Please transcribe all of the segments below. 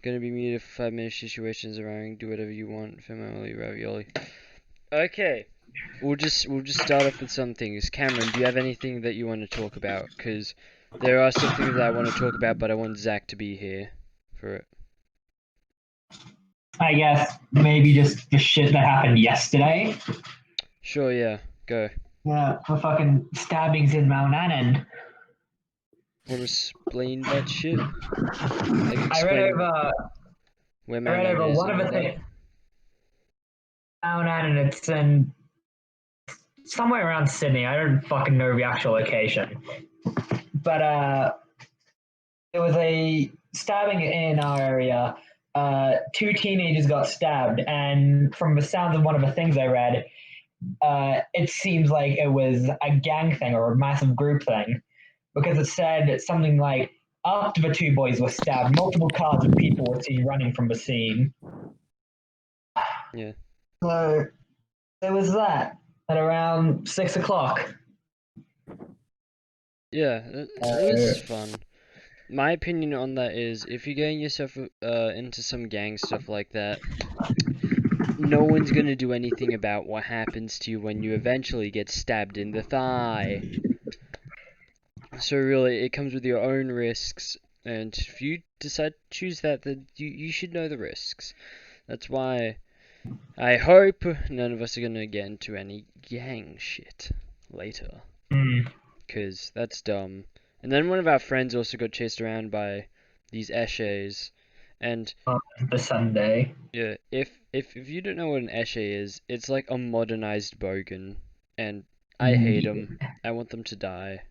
Gonna be muted for 5 minutes. Situations around. Do whatever you want. Family ravioli. Okay. We'll just start off with some things. Cameron, do you have anything that you want to talk about? Because there are some things that I want to talk about, but I want Zach to be here for it. I guess maybe just the shit that happened yesterday. Sure, yeah. Go. Yeah, the fucking stabbings in Mount Annan. Want to explain that shit? Like, I read explain over. where I Mount read Annan over is one and of all the that. things. Mount Annan. It's in somewhere around Sydney. I don't fucking know the actual location, but there was a stabbing in our area. Two teenagers got stabbed, and from the sounds of one of the things I read, it seems like it was a gang thing or a massive group thing because it said something like after the two boys were stabbed, multiple cars and people were seen running from the scene. Yeah. So there was that at around 6 o'clock. Yeah, it was fun. My opinion on that is, if you're getting yourself into some gang stuff like that, no one's gonna do anything about what happens to you when you eventually get stabbed in the thigh. So really, it comes with your own risks, and if you decide to choose that, then you should know the risks. That's why I hope none of us are gonna get into any gang shit later, Mm. cause that's dumb. And then one of our friends also got chased around by these eshays, and On the Sunday. yeah, if you don't know what an eshay is, it's like a modernized bogan, and I hate them. Yeah. I want them to die.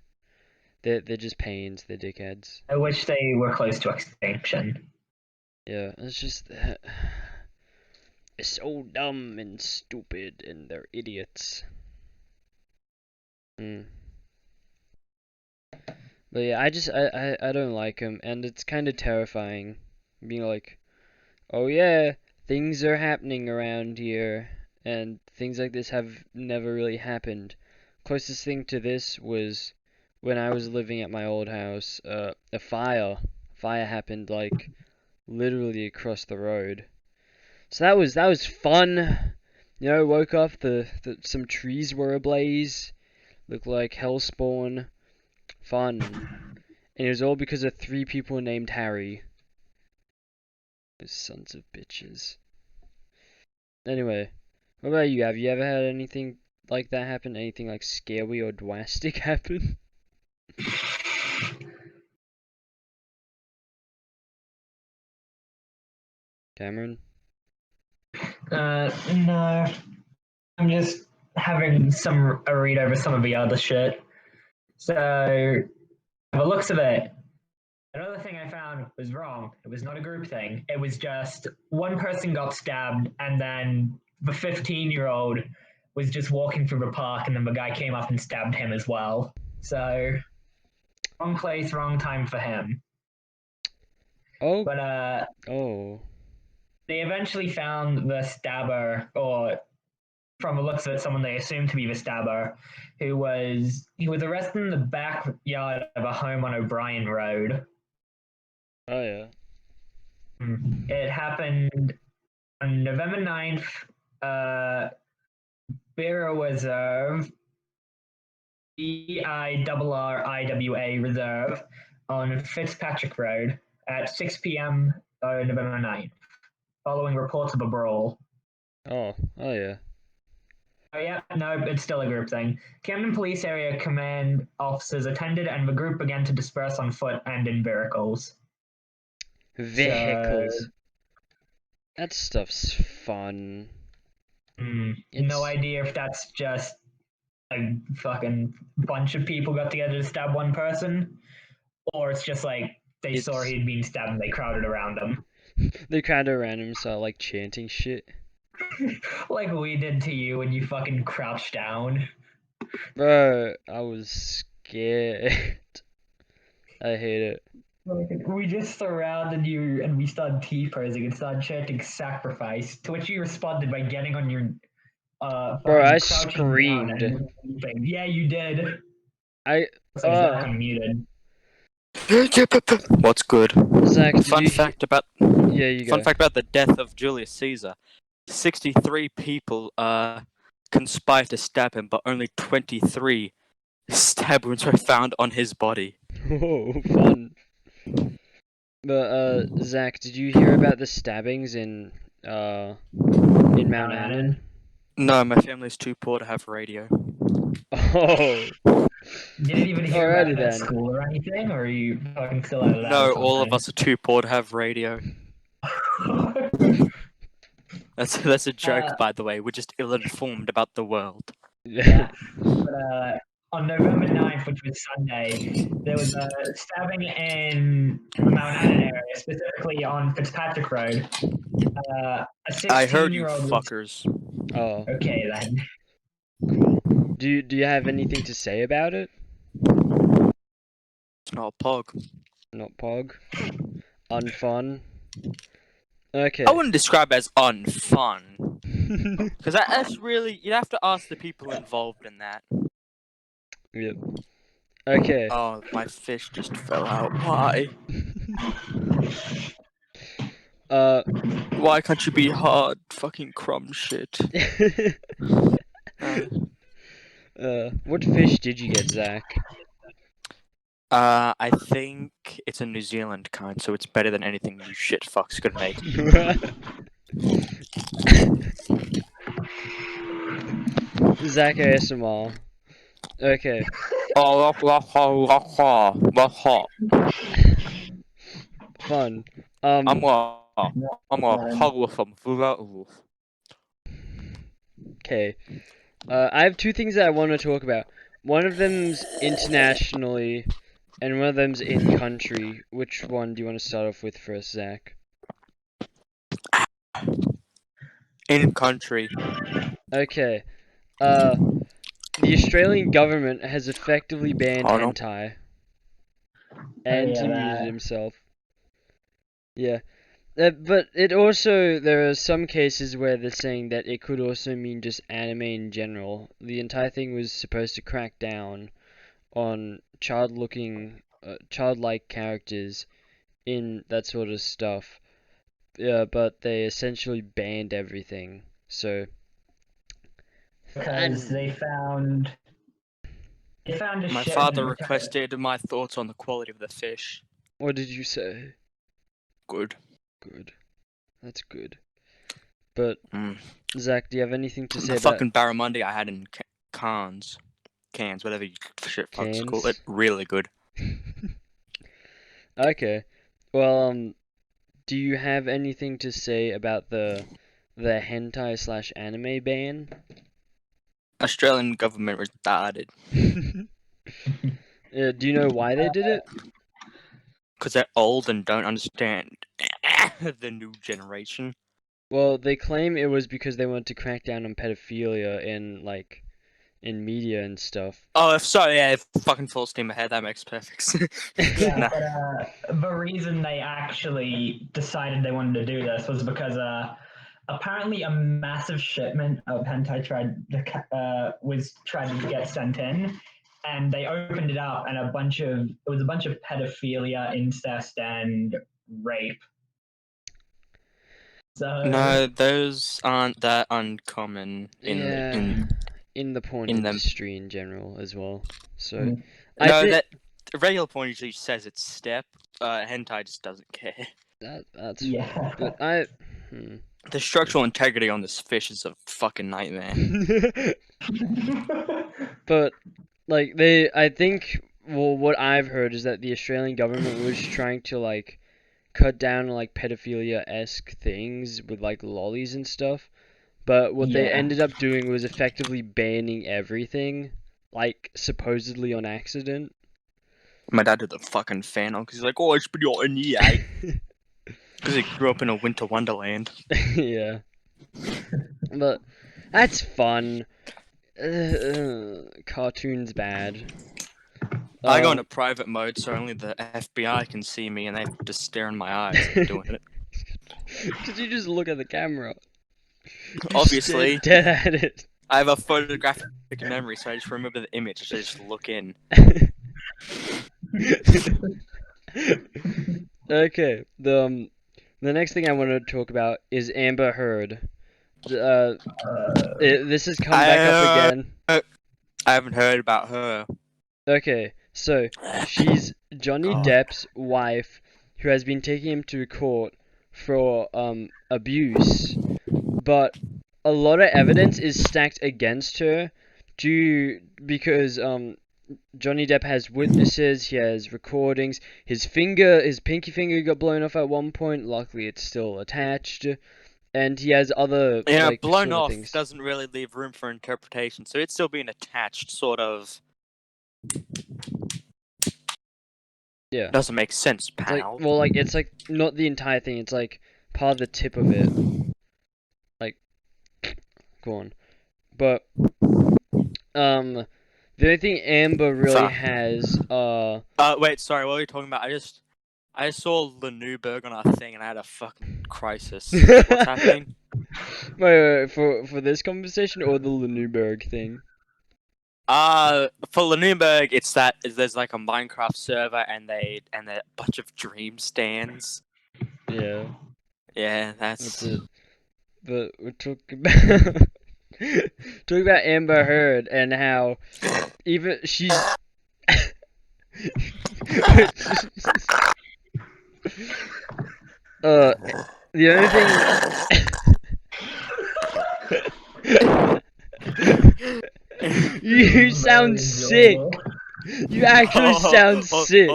They're just pains. They're dickheads. I wish they were close to extinction. Yeah, it's just they're so dumb and stupid, and they're idiots. Mm. But yeah, I don't like them, and it's kind of terrifying, being like, oh yeah, things are happening around here, and things like this have never really happened. Closest thing to this was when I was living at my old house. A fire happened like literally across the road. So that was fun. You know, woke up, some trees were ablaze, looked like hellspawn. Fun. And it was all because of 3 people named Harry. Those sons of bitches. Anyway, what about you? Have you ever had anything like that happen? Anything like scary or drastic happen? Cameron? No, I'm just having some a read over some of the other shit. So, by the looks of it, another thing I found was wrong. It was not a group thing. It was just one person got stabbed, and then the 15-year-old was just walking through the park, and then the guy came up and stabbed him as well. So, wrong place, wrong time for him. Oh, But oh. they eventually found the stabber, or from the looks of it, someone they assumed to be the stabber, he was arrested in the backyard of a home on O'Brien Road. Oh yeah. It happened on November 9th. Bureau Reserve, BIRRIWA Reserve on Fitzpatrick Road at 6 p.m. November 9th, following reports of a brawl. Oh yeah. Oh, yeah, no, it's still a group thing. Camden Police Area Command officers attended and the group began to disperse on foot and in vehicles. So, Vehicles. That stuff's fun. no It's idea if that's just a fucking bunch of people got together to stab one person, or it's just like they saw it's he'd been stabbed and they crowded around him. they kinda random start like chanting shit. Like we did to you when you fucking crouched down. Bro, I was scared. I hate it. We just surrounded you and we started T-posing and started chanting sacrifice, to which you responded by getting on your Bro, fucking I crouching down screamed. and leaping. Yeah, you did. I Looks like Zach uh unmuted. What's good? Zach, did Fun you fact about Yeah, you go. fun fact about the death of Julius Caesar: 63 people conspired to stab him, but only 23 stab wounds were found on his body. Oh, fun. But Zach, did you hear about the stabbings in Mount Annan? No, my family's too poor to have radio. Oh, Didn't even hear alrighty about it at then. school or anything, or are you fucking still out of that? No, all of us are too poor to have radio. That's a joke, by the way. We're just ill-informed about the world. Yeah. But on November 9th, which was Sunday, there was a stabbing in the Mount Annan area, specifically on Fitzpatrick Road. A 16-year-old I heard you fuckers. Oh, Okay then. cool. Do you have anything to say about it? It's not Pog. Not Pog. Unfun. Okay. I wouldn't describe it as unfun. Because that's really... You'd have to ask the people involved in that. Yep. Okay. Oh, my fish just fell out. Why? Why can't you be hard? Fucking crumb shit. What fish did you get, Zach? I think it's a New Zealand kind, so it's better than anything you shit fucks could make. Zach ASMR. Okay. Fun. I'm a Okay. I have two things that I want to talk about. One of them's internationally, and one of them's in country. Which one do you want to start off with first, Zach? In country. Okay. The Australian government has effectively banned hentai. And he muted himself. Yeah. But it also, there are some cases where they're saying that it could also mean just anime in general. The entire thing was supposed to crack down on childlike characters in that sort of stuff. Yeah, but they essentially banned everything. So. Because they found a My father requested my thoughts on the quality of the fish. What did you say? Good. Good. That's good. But, Zach, do you have anything to say the about... fucking barramundi I had in cans, whatever you shit fucks call it, really good. Okay. Well, do you have anything to say about the hentai/anime ban? Australian government retarded. Do you know why they did it? Because they're old and don't understand the new generation. Well, they claim it was because they wanted to crack down on pedophilia in media and stuff. Oh, sorry, yeah, fucking full steam ahead. That makes perfect sense. Yeah, but the reason they actually decided they wanted to do this was because apparently a massive shipment of hentai was trying to get sent in, and they opened it up, and it was a bunch of pedophilia, incest, and rape. So, no, those aren't that uncommon in the porn industry in general as well. So that regular porn usually says it's step. Hentai just doesn't care. That's yeah. But the structural integrity on this fish is a fucking nightmare. But I think what I've heard is that the Australian government was trying to cut down on pedophilia-esque things with lollies and stuff. But what they ended up doing was effectively banning everything, supposedly on accident. My dad did the fucking fan on because he's like, oh, it's pretty hot in here. Because he grew up in a winter wonderland. Yeah. But that's fun. Cartoons bad. I go into private mode so only the FBI can see me and they have to stare in my eyes when doing it. Could you just look at the camera? Obviously. Dead at it. I have a photographic memory, so I just remember the image, so I just look in. Okay, the next thing I want to talk about is Amber Heard. This has come back up again. I haven't heard about her. Okay, so she's Johnny God. Depp's wife, who has been taking him to court for abuse, but a lot of evidence is stacked against her, because Johnny Depp has witnesses, he has recordings. His pinky finger got blown off at one point. Luckily, it's still attached, and he has other Yeah, like blown sort of off things. doesn't really leave room for interpretation, so it's still being attached, sort of. Yeah, Doesn't make sense, it's like pal. it's like not the entire thing. It's like part of the tip of it. Like, go on, but the only thing Amber really Fuck. has Wait, sorry, what were you talking about? I just saw Newberg on our thing and I had a fucking crisis. What's happening? wait, for this conversation or the Newberg thing? For Newberg, it's that there's like a Minecraft server and a bunch of dream stands. Yeah, Yeah, that's that's it. But we're talking about talking about Amber Heard and how even she's the only thing you sound sick. You actually sound sick.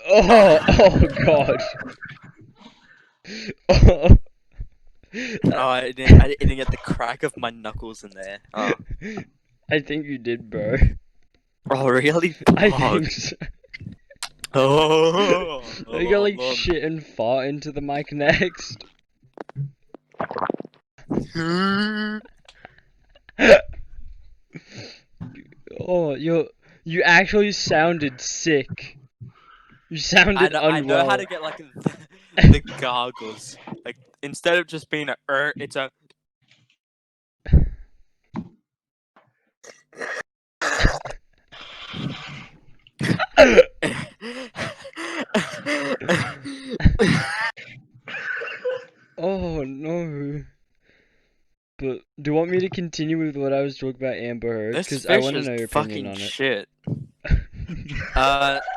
Oh god. Oh. Oh, I didn't get the crack of my knuckles in there. Oh, I think you did, bro. oh really? I Oh, think so. oh, Are you gonna like shit and fart into the mic next? Oh, you actually sounded sick. You sounded unwell. I know how to get like the gargles. Like instead of just being a it's a. Oh no. But do you want me to continue with what I was talking about Amber Heard? This Because I fish want to is know your fucking opinion on it. shit.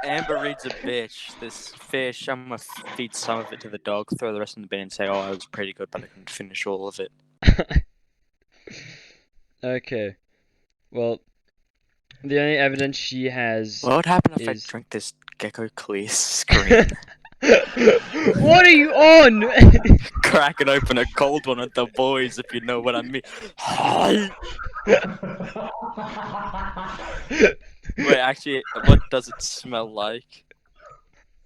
Amber Reed's a bitch. This fish, I'm gonna feed some of it to the dog, throw the rest in the bin, and say, "Oh, it was pretty good, but I couldn't finish all of it." Okay. Well, the only evidence she has. What would happen if I is- drank this Gecko Clear screen? What are you on? Cracking open a cold one at the boys, if you know what I mean. Wait, actually, what does it smell like?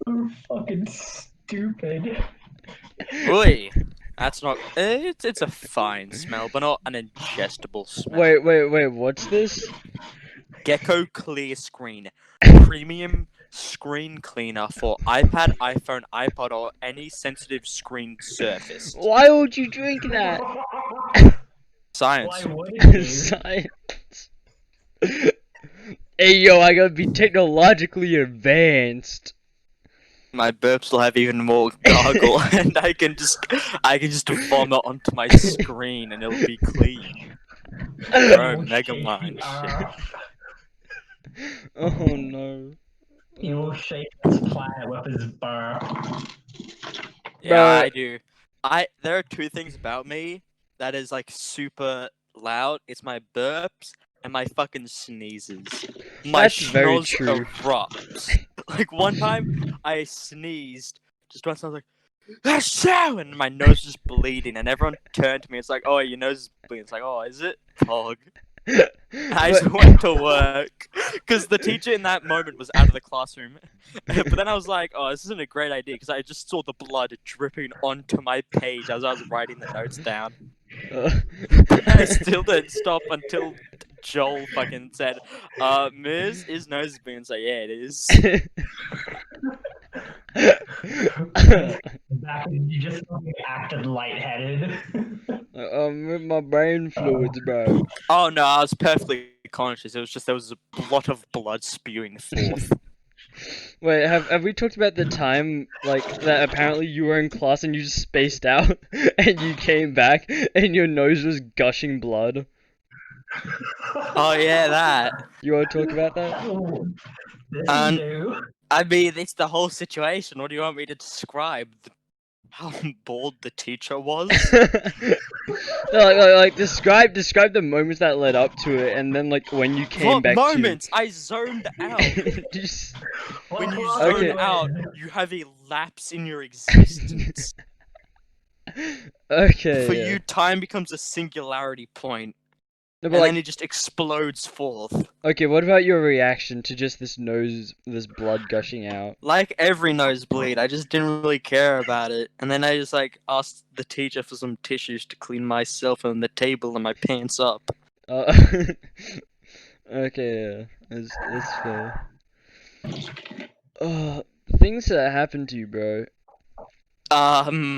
You're fucking stupid. Oi! That's not. It's a fine smell, but not an ingestible smell. Wait, what's this? Gecko Clear Screen. Premium screen cleaner for iPad, iPhone, iPod, or any sensitive screen surface. Why would you drink that? Science. Why wouldn't you? Science. Hey yo, I gotta be technologically advanced. My burps will have even more gargle, and I can just vomit onto my screen, and it'll be clean. Bro, will Mega shake Mind the shit. earth. Oh no. He will shake this planet with his burp. Yeah, Bro. I do. There are two things about me that is like super loud. It's my burps and my fucking sneezes. My That's very schnoz true. erupts. Like one time I sneezed just once, I was like, "Achoo!" and my nose was just bleeding, and everyone turned to me. It's like, "Oh, your nose is bleeding." It's like, "Oh, is it?" Pog. I just went to work because the teacher in that moment was out of the classroom. But then I was like, "Oh, this isn't a great idea," because I just saw the blood dripping onto my page as I was writing the notes down. I still didn't stop until Joel fucking said, Miz, his nose is bleeding." So yeah, it is. Back when you just acted lightheaded. With my brain fluids, bro. Oh no, I was perfectly conscious. It was just there was a lot of blood spewing forth. Wait, have we talked about the time, like, that apparently you were in class and you just spaced out, and you came back, and your nose was gushing blood? Oh yeah, that. You want to talk about that? This And- is new. I mean, it's the whole situation. What do you want me to describe? How bored the teacher was? No, like describe the moments that led up to it, and then like when you came What back moments? I zoned out. to. Just... When you What zone Okay. out, you have a lapse in your existence. Okay. For yeah. you, time becomes a singularity point, No, and but like, then it just explodes forth. okay, what about your reaction to just this blood gushing out? Like every nosebleed, I just didn't really care about it. And then I just like asked the teacher for some tissues to clean myself and the table and my pants up. Okay, yeah, that's fair. Things that happened to you, bro. I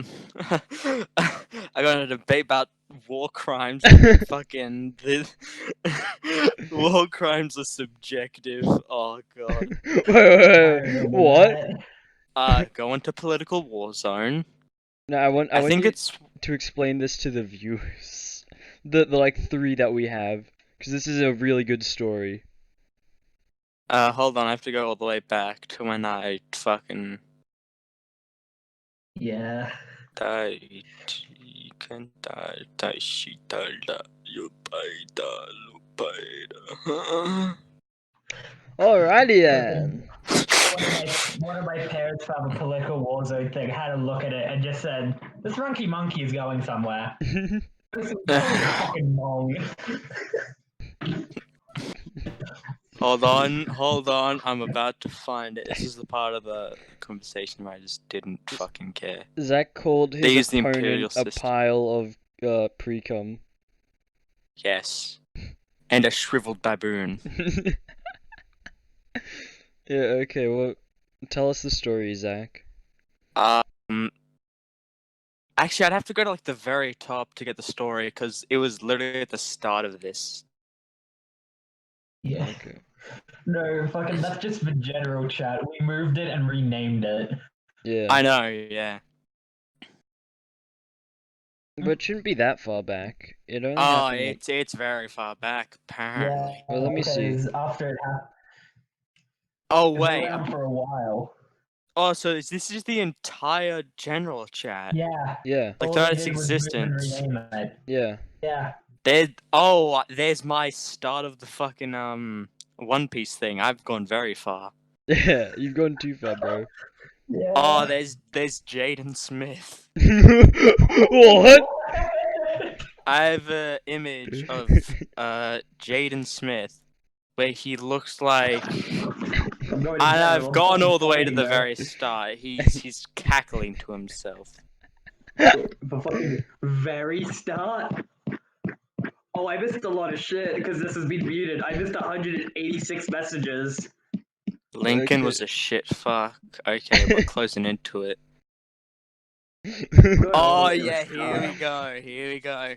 got in a debate about war crimes. Fucking war crimes are subjective. Oh god. Wait, what? Go into political war zone. No, I want I think you it's to explain this to the viewers. The like 3 that we have, because this is a really good story. hold on, I have to go all the way back to when I fucking Yeah. Alrighty then. One of my parents found a political war zone thing, had a look at it, and just said, "This runky monkey is going somewhere." This is fucking long. Hold on, I'm about to find it. This is the part of the conversation where I just didn't fucking care. Zach called They use his the imperial opponent a system. pile of pre-cum. Yes. And a shriveled baboon. Yeah, okay, well, tell us the story, Zach. Actually, I'd have to go to like the very top to get the story because it was literally at the start of this. Yeah. Okay. No, fucking, that's just the general chat. We moved it and renamed it. Yeah. I know, yeah. But it shouldn't be that far back. It only Oh, happened like... it's very far back, apparently. Well, let me see. because after it happened, Oh it was wait. around for a while. Oh, so this is the entire general chat. Yeah. Yeah, Like All throughout they its did was move and existence. rename it. yeah. Yeah. There's my start of the fucking One Piece thing. I've gone very far. Yeah, you've gone too far, bro. Yeah. Oh, there's Jaden Smith. What? I have an image of Jaden Smith where he looks like, and I've gone all the way to the very start. He's cackling to himself. The fucking very start. Oh, I missed a lot of shit because this has been muted. I missed 186 messages. Lincoln Okay. was a shit fuck. Okay, we're closing into it. Oh yeah, here we go. Here we go.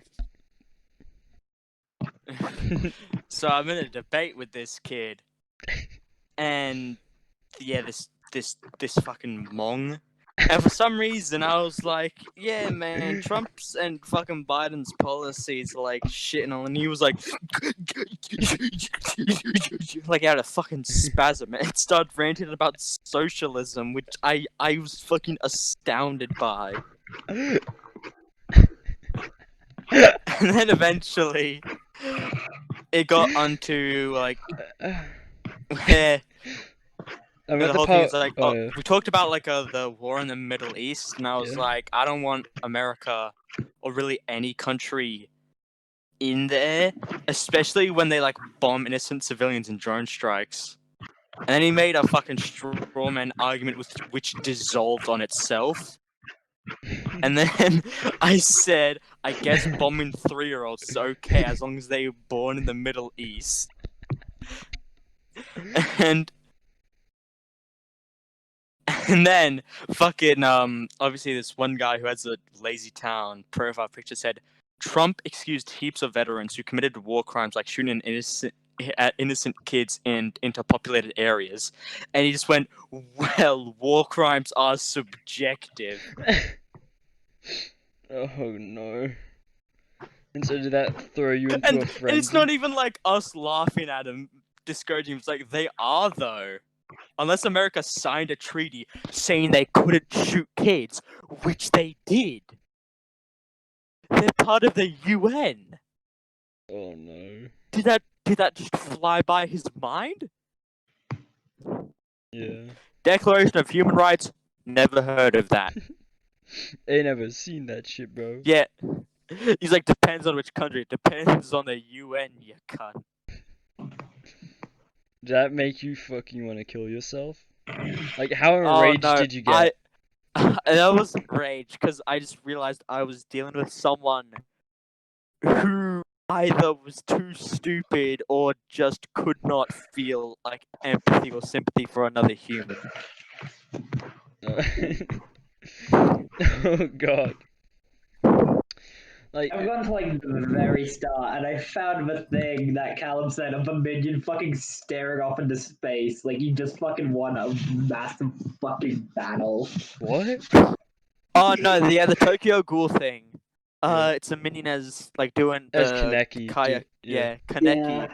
So I'm in a debate with this kid, and yeah, this fucking mong. And for some reason, I was like, "Yeah, man, Trump's and fucking Biden's policies are like shitting on." And he was like, like out of fucking spasm, and started ranting about socialism, which I was fucking astounded by. And then eventually, it got onto like where. I'm The at the whole thing is part. like, Oh, yeah. we talked about like the war in the Middle East, and I was Yeah. like, I don't want America or really any country in there, especially when they like bomb innocent civilians in drone strikes. And then he made a fucking strawman argument with which dissolved on itself. And then I said, I guess bombing 3-year-olds is okay as long as they were born in the Middle East. And then fucking obviously this one guy who has a lazy town profile picture said, Trump excused heaps of veterans who committed war crimes like shooting at innocent kids into populated areas, and he just went, "Well, war crimes are subjective." Oh no. And so did that throw you into And a it's frenzy? not even like us laughing at him, discouraging him. It's like they are though. Unless America signed a treaty saying they couldn't shoot kids, which they did. They're part of the UN. Oh no. Did that just fly by his mind? Yeah. Declaration of Human Rights? Never heard of that. Ain't never seen that shit, bro. Yeah. He's like, depends on which country. It depends on the UN, you cunt. Did that make you fucking want to kill yourself? Like, how Oh, enraged no, did you get? That wasn't rage, because I just realized I was dealing with someone who either was too stupid or just could not feel like empathy or sympathy for another human. Oh god. Like, I've gone to like the very start, and I found the thing that Callum said of a minion fucking staring off into space, like you just fucking won a massive fucking battle. what? Oh no, yeah, the Tokyo Ghoul thing. Yeah. It's a minion as like doing As the Kaneki. kayak. Yeah. Yeah, Kaneki.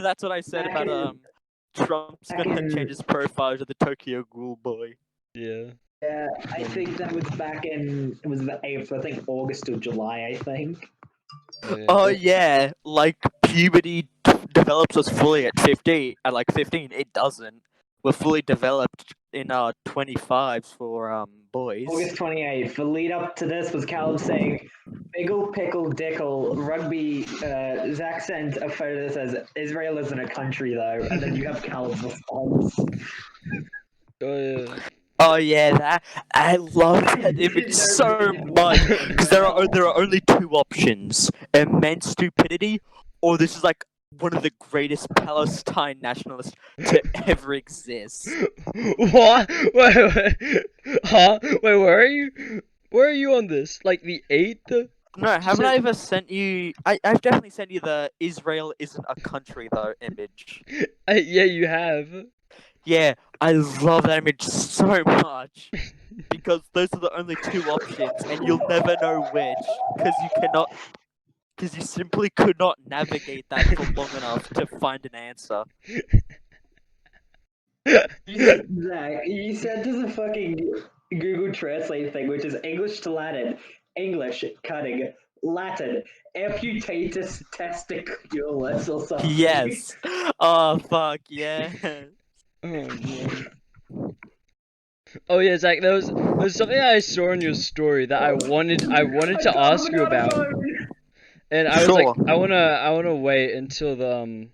That's what I said Back about in- Trump's back gonna in- change his profile to the Tokyo Ghoul boy. Yeah. Yeah, I think that was back in it was the 8th, I think August or July, I think. Oh, yeah. Oh yeah, like puberty develops us fully at 15. At like 15, it doesn't. We're fully developed in our 25s for boys. August 28th. The lead up to this was Callum saying, Biggle, pickle, dickle, rugby. Zach sent a photo that says, Israel isn't a country though, and then you have Callum's response. Oh yeah. Oh yeah, that I love that image so much because there are only two options: immense stupidity, or this is like one of the greatest Palestine nationalists to ever exist. What? Wait. Huh? Wait, where are you? Where are you on this? Like the 8th? No, haven't I ever sent you? I've definitely sent you the Israel isn't a country though image. Yeah, you have. Yeah, I love that image so much because those are the only two options, and you'll never know which because you simply could not navigate that for long enough to find an answer. Zach, you said to the fucking Google Translate thing, which is English to Latin, English, cutting, Latin, amputatus testiculus or something. Yes. Oh fuck yeah. Oh no. Oh yeah, Zach. There was something I saw in your story that I wanted to ask you about, and I was like, Sure. I wanna wait until the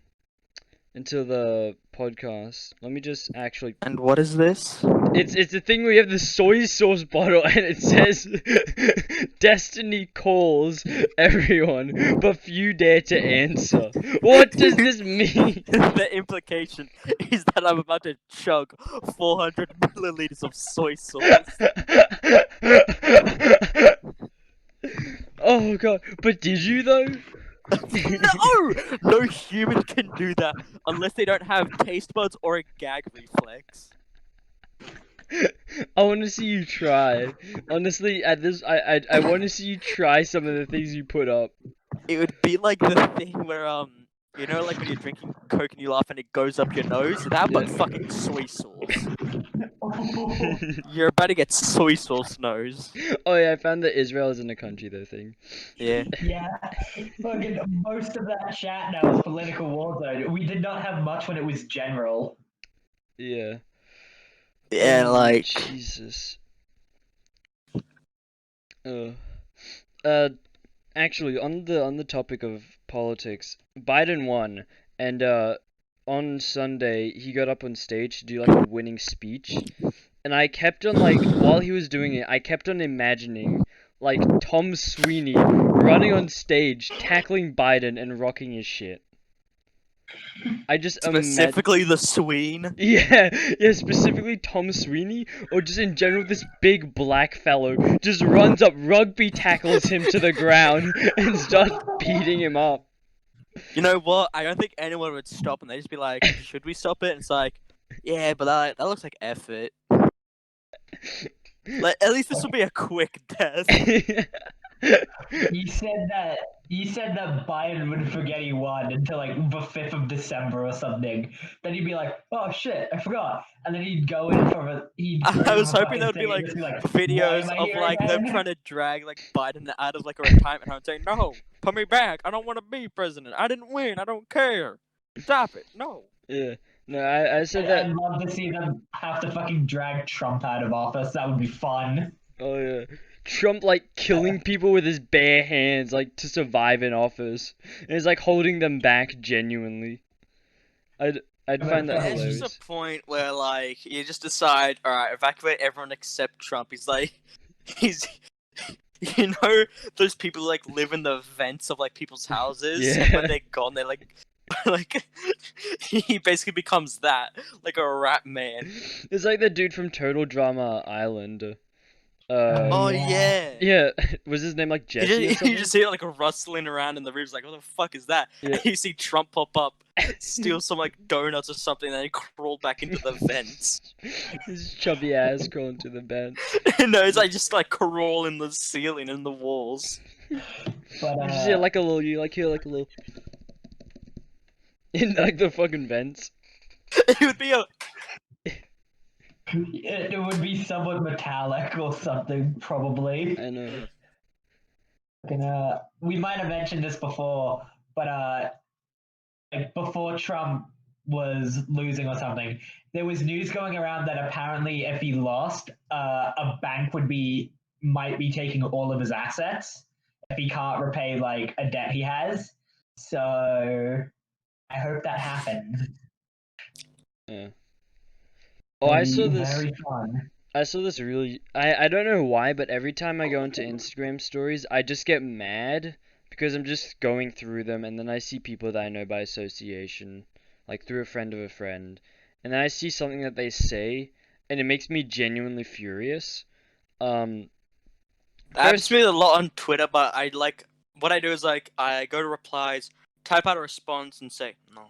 podcast. Let me just actually. And what is this? It's the thing where you have the soy sauce bottle and it says Destiny calls everyone, but few dare to answer. What does this mean? The implication is that I'm about to chug 400 milliliters of soy sauce. Oh god, but did you though? No human can do that unless they don't have taste buds or a gag reflex. I want to see you try. Honestly, at this, I want to see you try some of the things you put up. It would be like the thing where you know, like when you're drinking Coke and you laugh and it goes up your nose. That but Yeah. fucking soy sauce. You're about to get soy sauce nose. Oh yeah, I found that Israel isn't a country though thing. Yeah. Yeah, fucking most of that chat now is political war zone. We did not have much when it was general. Yeah. Yeah, Oh, like Jesus. Actually, on the topic of politics, Biden won, and on Sunday he got up on stage to do like a winning speech, and I kept on like while he was doing it, I kept on imagining like Tom Sweeney running on stage, tackling Biden and rocking his shit. I just imagine. Specifically the Sween. Yeah, specifically Tom Sweeney, or just in general, this big black fellow just runs up, rugby tackles him to the ground, and starts beating him up. You know what? I don't think anyone would stop, and they'd just be like, "Should we stop it?" And it's like, "Yeah, but that looks like effort. Like, at least this will be a quick death." He said that Biden would forget he won until like the 5th of December or something. Then he'd be like, "Oh shit, I forgot," and then he'd go in for a. I was hoping there would be like videos of like them trying to drag like Biden out of like a retirement home, saying, "No, put me back. I don't want to be president. I didn't win. I don't care. Stop it. No." Yeah. No, I said that. I'd love to see them have to fucking drag Trump out of office. That would be fun. Oh yeah. Trump like killing people with his bare hands like to survive in office. And he's like holding them back genuinely. I'd find that There's There's hilarious. just a point where like you just decide, all right, evacuate everyone except Trump. He's like, he's, you know, those people who, like live in the vents of like people's houses, and Yeah. when they're gone, they like he basically becomes that, like a rat man. It's like the dude from Total Drama Island. Oh Yeah. yeah. Yeah, was his name like You Jesse or just, something? you just hear like a rustling around in the rooms, like, what the fuck is that? Yeah. And you see Trump pop up, steal some like donuts or something, and then he crawl back into the vents. His chubby ass crawling to the bed. No, it's like just like crawl in the ceiling and the walls. But You just hear like a little, in like the fucking vents. It would be a it would be somewhat metallic or something, probably. I know. And, we might have mentioned this before, but like before Trump was losing or something, there was news going around that apparently if he lost, a bank might be taking all of his assets if he can't repay like a debt he has. So I hope that happens. Yeah. Oh, I saw It'd be this. Very fun. I saw this really. I don't know why, but every time I go into Instagram stories, I just get mad because I'm just going through them, and then I see people that I know by association, like through a friend of a friend, and then I see something that they say, and it makes me genuinely furious. That happens to me a lot on Twitter, but I like what I do is like I go to replies, type out a response, and say no.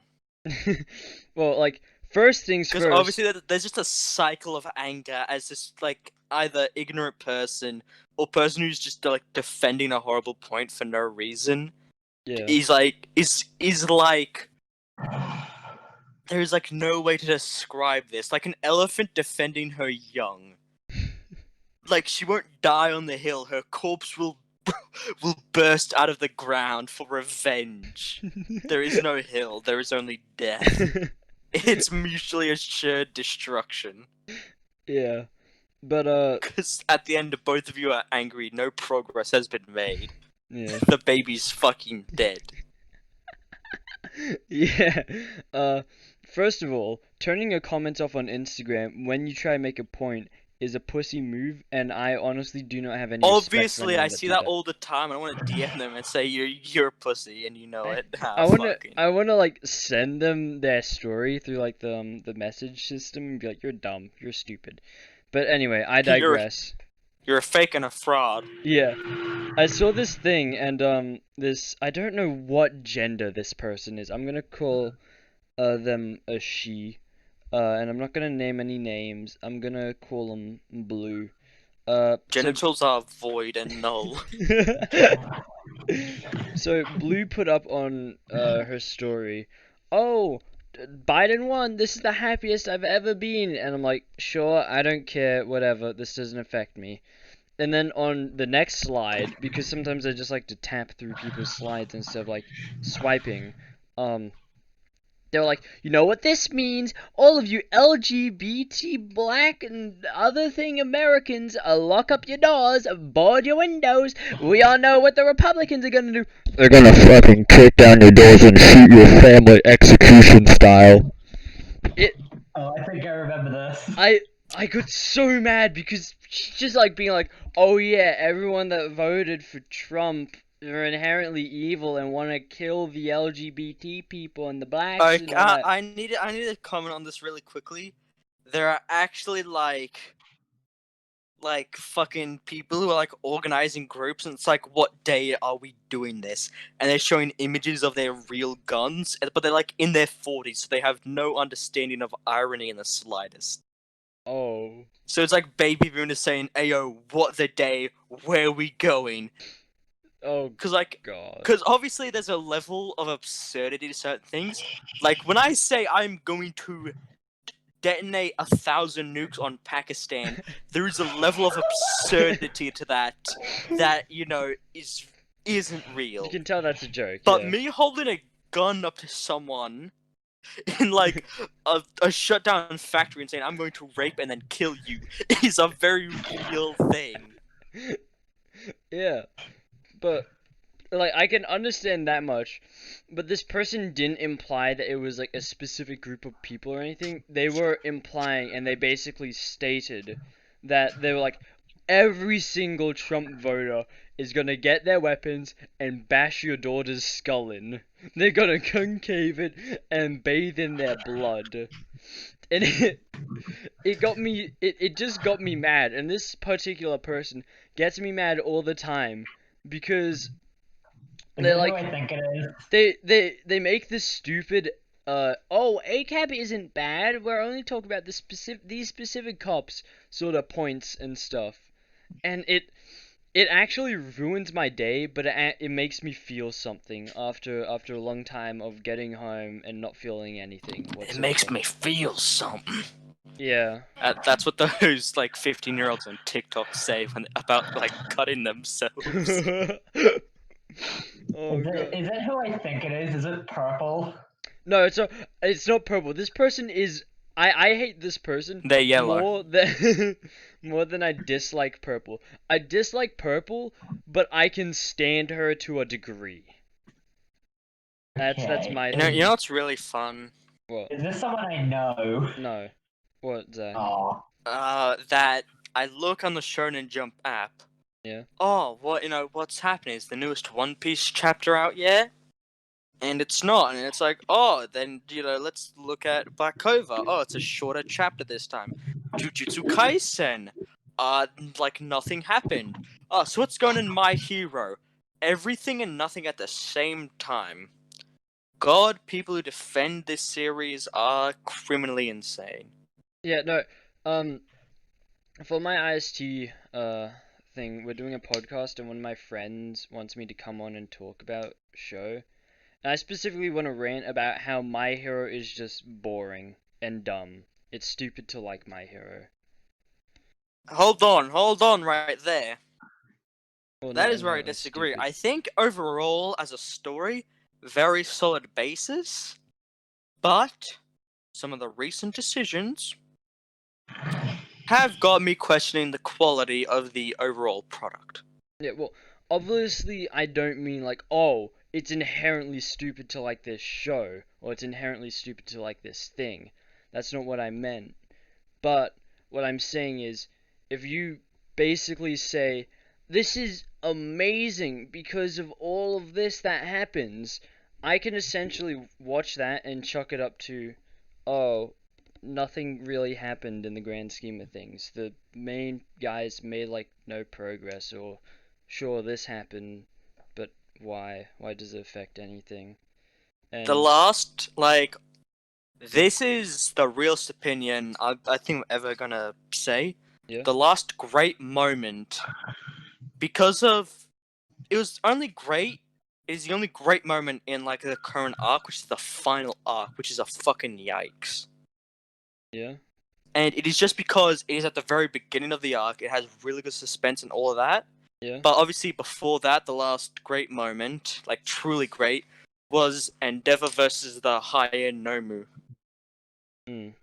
Well, like first things Because first. obviously there's just a cycle of anger as this like either ignorant person or person who's just like defending a horrible point for no reason. Yeah. Is like there's like no way to describe this. Like an elephant defending her young. Like she won't die on the hill. Her corpse will burst out of the ground for revenge. There is no hill. There is only death. It's mutually assured destruction. Yeah. But Because at the end, both of you are angry. No progress has been made. yeah. The baby's fucking dead. Yeah. First of all, turning a comment off on Instagram when you try to make a point is a pussy move, and I honestly do not have any respect for Obviously, anyone I that see do that all the time. And I want to DM them and say you're a pussy, and you know it. I wanna like send them their story through like the message system and be like, you're dumb, you're stupid. But anyway, I digress. You're a fake and a fraud. Yeah. I saw this thing, and this, I don't know what gender this person is. I'm gonna call them a she. And I'm not gonna name any names. I'm gonna call them Blue. Genitals are void and null. So Blue put up on her story, "Oh, Biden won. This is the happiest I've ever been." And I'm like, "Sure, I don't care. Whatever. This doesn't affect me." And then on the next slide, because sometimes I just like to tap through people's slides instead of like swiping, they were like, "You know what this means? All of you LGBT, black, and other thing Americans, lock up your doors, board your windows. We all know what the Republicans are gonna do. They're gonna fucking kick down your doors and shoot your family execution style." Oh, I think I remember this. I got so mad because she's just like being like, "Oh yeah, everyone that voted for Trump are inherently evil and want to kill the LGBT people and the blacks Like, and all that. I need to comment on this really quickly. There are actually like fucking people who are like organizing groups, and it's like, what day are we doing this? And they're showing images of their real guns, but they're like in their 40s, so they have no understanding of irony in the slightest. Oh. So it's like baby boomers saying, "Ayo, what the day? Where we going?" Oh, Because God. obviously there's a level of absurdity to certain things. Like when I say I'm going to detonate 1,000 nukes on Pakistan, there is a level of absurdity to that isn't real. You can tell that's a joke, But yeah. me holding a gun up to someone in like a shut down factory and saying I'm going to rape and then kill you is a very real thing. Yeah. But, like, I can understand that much, but this person didn't imply that it was, like, a specific group of people or anything. They were implying, and they basically stated that they were like, every single Trump voter is gonna get their weapons and bash your daughter's skull in. They're gonna concave it and bathe in their blood. And it just got me mad, and this particular person gets me mad all the time because Is they're it like, who I think it is? they make this stupid oh, ACAB isn't bad, we're only talking about these specific cops sort of points and stuff, and it actually ruins my day, but it makes me feel something after a long time of getting home and not feeling anything whatsoever. It makes me feel something. Yeah. That's what those like 15-year-olds on TikTok say about like cutting themselves. Oh, Is God. it who I think it is? Is it purple? No, it's not purple. This person is I hate this person They're yellow. more than I dislike purple. I dislike purple, but I can stand her to a degree. That's Okay. my You know thing. what's really fun? What? Is this someone I know? No. What, Zach? Oh. That I look on the Shonen Jump app. Yeah. Oh, what's happening? Is the newest One Piece chapter out yet? And it's not, and it's like, oh, then, let's look at Black Clover. Oh, it's a shorter chapter this time. Jujutsu Kaisen. Like nothing happened. Oh, so what's going on in My Hero? Everything and nothing at the same time. God, people who defend this series are criminally insane. Yeah, no. For my IST thing, we're doing a podcast, and one of my friends wants me to come on and talk about show. And I specifically want to rant about how My Hero is just boring and dumb. It's stupid to like My Hero. Hold on right there. Well, That not is where I inherently disagree. stupid. I think overall, as a story, very solid basis, but some of the recent decisions have got me questioning the quality of the overall product. Yeah, well, obviously I don't mean like, oh, it's inherently stupid to like this show, or it's inherently stupid to like this thing. That's not what I meant. But what I'm saying is, if you basically say, this is amazing because of all of this that happens, I can essentially watch that and chuck it up to, oh, nothing really happened in the grand scheme of things. The main guys made like no progress, or sure, this happened, but why? Why does it affect anything? And The last, this is the realest opinion I think I'm ever gonna say. yeah, The last great moment, because of, it was only great, it is the only great moment in like the current arc, which is the final arc, which is a fucking yikes. yeah, And it is just because it is at the very beginning of the arc, it has really good suspense and all of that. yeah. But obviously before that, the last great moment, like truly great, was Endeavor versus the high-end Nomu. Mm.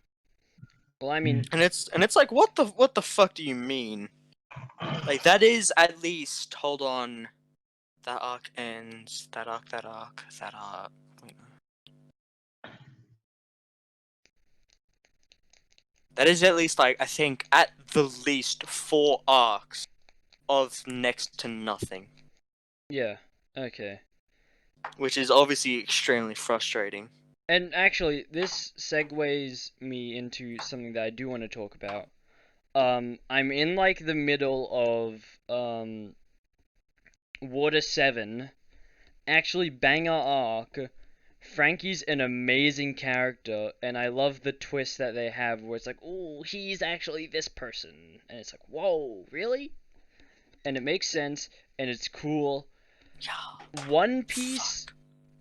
Well, I mean, And it's like, what the fuck do you mean? Like, that is at least, hold on, that arc ends, that arc, wait. That is at least, like, I think, at the least 4 arcs of next to nothing. yeah. Okay. which is obviously extremely frustrating. And actually, this segues me into something that I do want to talk about. I'm in like the middle of Water 7. Actually, banger arc. Frankie's an amazing character, and I love the twist that they have where it's like, oh, he's actually this person. And it's like, whoa, really? And it makes sense, and it's cool. Yeah. One Piece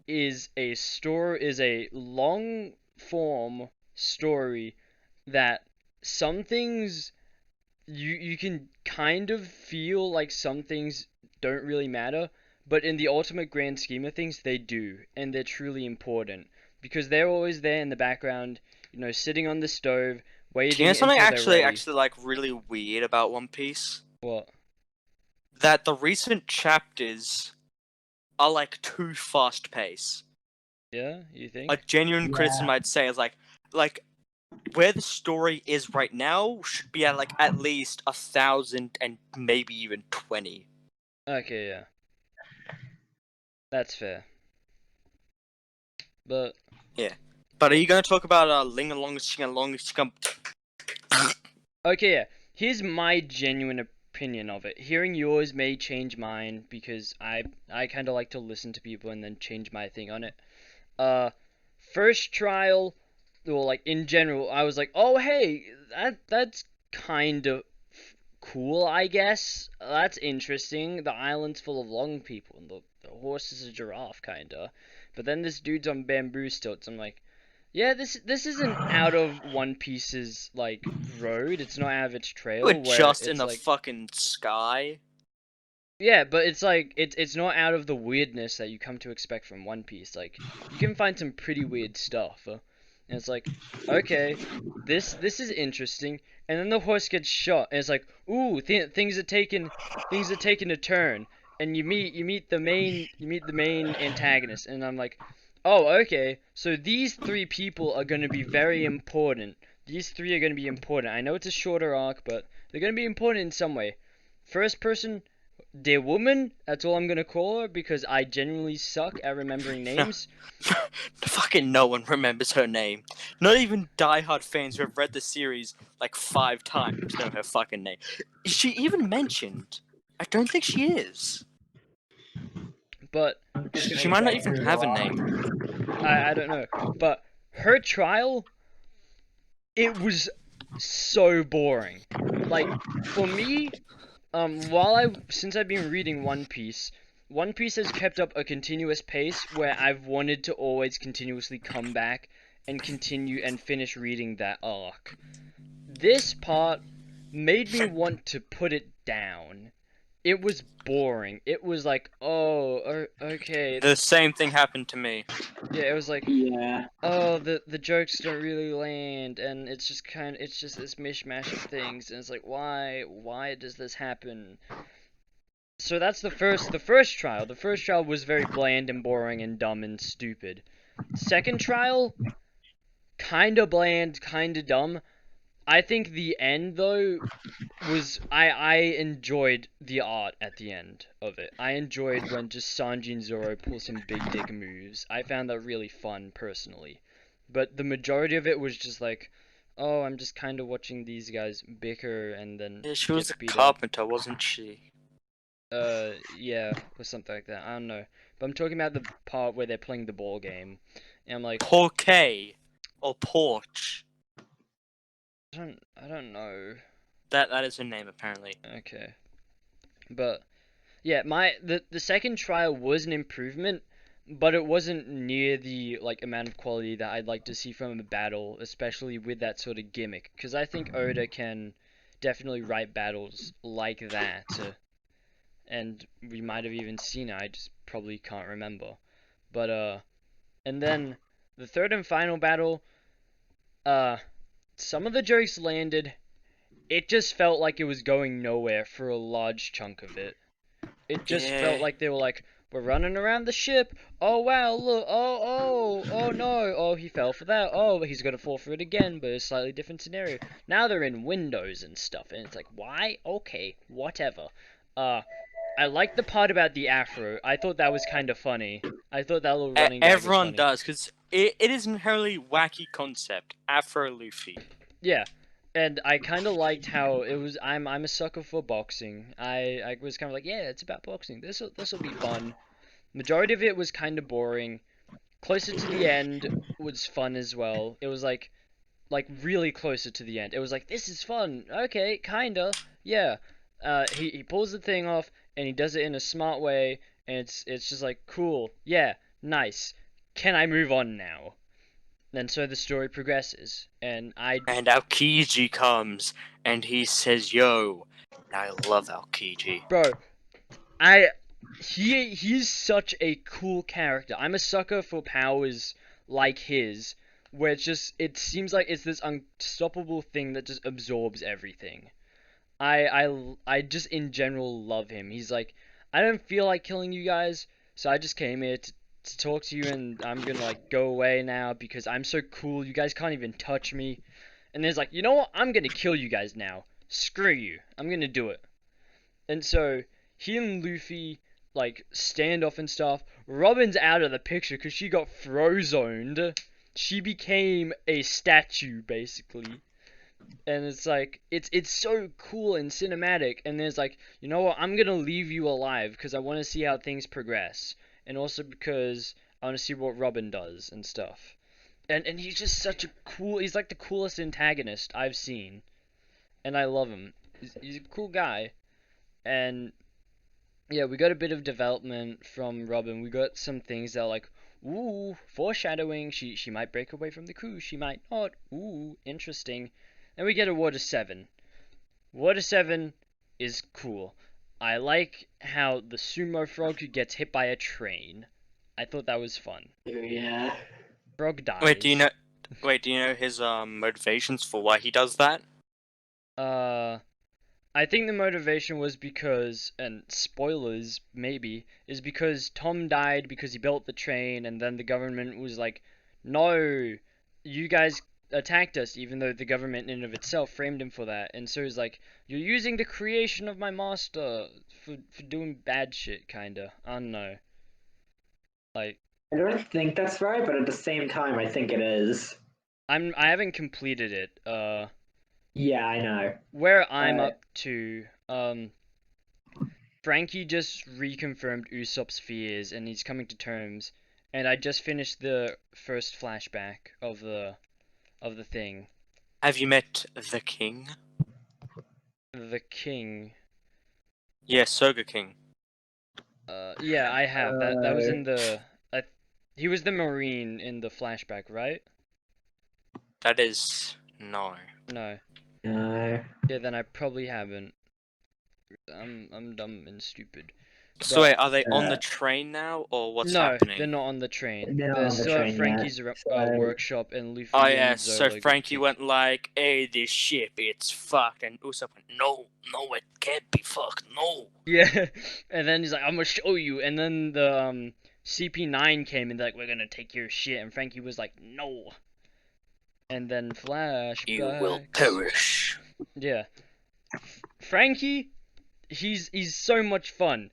is a long form story that some things you can kind of feel like some things don't really matter, but in the ultimate grand scheme of things, they do, and they're truly important because they're always there in the background, sitting on the stove, Do you waiting know something until they're ready. actually like really weird about One Piece? What? That the recent chapters are like too fast paced. Yeah, you think? A genuine criticism I'd say is like where the story is right now should be at like at least 1,000 and maybe even 20. Okay, yeah. That's fair. But But are you gonna talk about Ling Along Along? okay, yeah. Here's my genuine opinion of it. Hearing yours may change mine because I kind of like to listen to people and then change my thing on it. First trial, or like in general, I was like, oh hey, that's kind of cool, I guess. That's interesting. The island's full of long people, and the horse is a giraffe, kinda. But then this dude's on bamboo stilts. I'm like, yeah, this isn't out of One Piece's like road. It's not out of its trail. We're Where just in it's the like, fucking sky. yeah, but it's like it's not out of the weirdness that you come to expect from One Piece. Like you can find some pretty weird stuff, and it's like, okay, this is interesting. And then the horse gets shot, and it's like, ooh, things are taking a turn. And you meet the main antagonist, and I'm like, oh, okay, so these three people are going to be very important. These three are going to be important. I know it's a shorter arc, but they're going to be important in some way. First person, dear woman, that's all I'm gonna call her because I genuinely suck at remembering names. Fucking no one remembers her name. Not even diehard fans who have read the series like 5 times know her fucking name. Is she even mentioned? I don't think she is. But She might not even have a name. I don't know. But her trial, it was so boring. Like for me, since I've been reading One Piece has kept up a continuous pace where I've wanted to always continuously come back and continue and finish reading that arc. This part made me want to put it down. It was boring. It was like, oh, okay. The same thing happened to me. Yeah, it was like, Yeah. oh, the jokes don't really land, and it's just this mishmash of things, and it's like, why does this happen? So that's the first trial. The first trial was very bland and boring and dumb and stupid. Second trial, kinda bland, kinda dumb. I think the end though was I enjoyed the art at the end of it. I enjoyed when just Sanji and Zoro pull some big dick moves. I found that really fun personally. But the majority of it was just like, oh, I'm just kind of watching these guys bicker and then Yeah, she was get a beat up. carpenter, wasn't she? Yeah, or something like that. I don't know. But I'm talking about the part where they're playing the ball game. And I'm like, Porquet or Porch. I don't know. That is her name apparently. Okay. But yeah, the second trial was an improvement, but it wasn't near the like amount of quality that I'd like to see from a battle, especially with that sort of gimmick. Because I think Oda can definitely write battles like that, and we might have even seen it. I just probably can't remember. But and then the third and final battle, some of the jokes landed. It just felt like it was going nowhere for a large chunk of it. It just felt like they were like, we're running around the ship. Oh wow, look. Oh no. Oh, he fell for that. Oh, he's gonna fall for it again, but a slightly different scenario. Now they're in windows and stuff, and it's like, why? Okay, whatever. I like the part about the afro. I thought that was kind of funny. I thought that little running gag was Everyone funny. does, because it is an inherently wacky concept. Afro Luffy. Yeah, and I kind of liked how it was. I'm a sucker for boxing. I was kind of like, yeah, it's about boxing. This'll be fun. Majority of it was kind of boring. Closer to the end was fun as well. It was like really closer to the end. It was like, this is fun. Okay, kinda. Yeah. He pulls the thing off and he does it in a smart way, and it's just like, cool. Yeah, nice. Can I move on now? And so the story progresses, and And Aokiji comes, and he says, yo. And I love Aokiji. bro, he's such a cool character. I'm a sucker for powers like his, where it seems like it's this unstoppable thing that just absorbs everything. I just in general love him. He's like, I don't feel like killing you guys, so I just came here to talk to you, and I'm gonna like go away now because I'm so cool. You guys can't even touch me. And there's like, you know what? I'm gonna kill you guys now. Screw you. I'm gonna do it. And so he and Luffy like stand off and stuff. Robin's out of the picture because she got frozoned. She became a statue basically. And it's like it's so cool and cinematic. And there's like, you know what? I'm gonna leave you alive because I want to see how things progress, and also because I want to see what Robin does and stuff. And he's just such a cool. He's like the coolest antagonist I've seen, and I love him. He's a cool guy. And yeah, we got a bit of development from Robin. We got some things that are like, ooh, foreshadowing. She might break away from the crew. She might not. Ooh, interesting. And we get a Water 7. Water 7 is cool. I like how the sumo frog gets hit by a train. I thought that was fun. Yeah. Frog dies. Wait, do you know his motivations for why he does that? I think the motivation was because, and spoilers maybe, is because Tom died because he built the train, and then the government was like, no, you guys attacked us, even though the government in and of itself framed him for that. And so he's like, you're using the creation of my master for doing bad shit, kinda. I don't know. Like, I don't think that's right, but at the same time, I think it is. I haven't completed it. Yeah, I know. Where I'm up to, Frankie just reconfirmed Usopp's fears, and he's coming to terms. And I just finished the first flashback of the thing. Have you met the king? The king. Yeah, Soga King. Yeah, I have. That was in the. He was the Marine in the flashback, right? That is no. No. No. Yeah, then I probably haven't. I'm dumb and stupid. So wait, are they on the train now, or what's happening? No, they're not on the train. They're not They're on the still at train Frankie's yet, so- workshop, and Luffy Oh yeah, and so Zoro get Frankie kicked. went like, "Hey, this ship, it's fucked," and Usopp went, "No, it can't be fucked, no." Yeah, and then he's like, "I'm gonna show you," and then the CP9 came and they're like, "We're gonna take your shit," and Frankie was like, "No." And then flashbacks. You will perish. Yeah, Frankie, he's so much fun.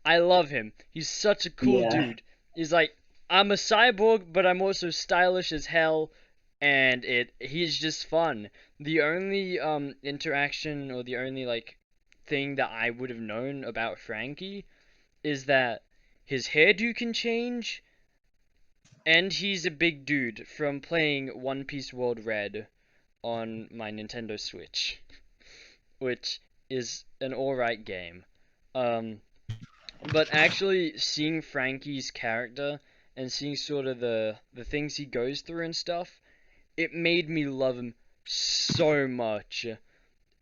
I love him. He's such a cool Yeah. dude. He's like, I'm a cyborg, but I'm also stylish as hell, and he's just fun. The only interaction, or the only like thing that I would have known about Frankie is that his hairdo can change, and he's a big dude from playing One Piece World Red on my Nintendo Switch, which is an alright game. But actually seeing Frankie's character and seeing sort of the things he goes through and stuff, it made me love him so much.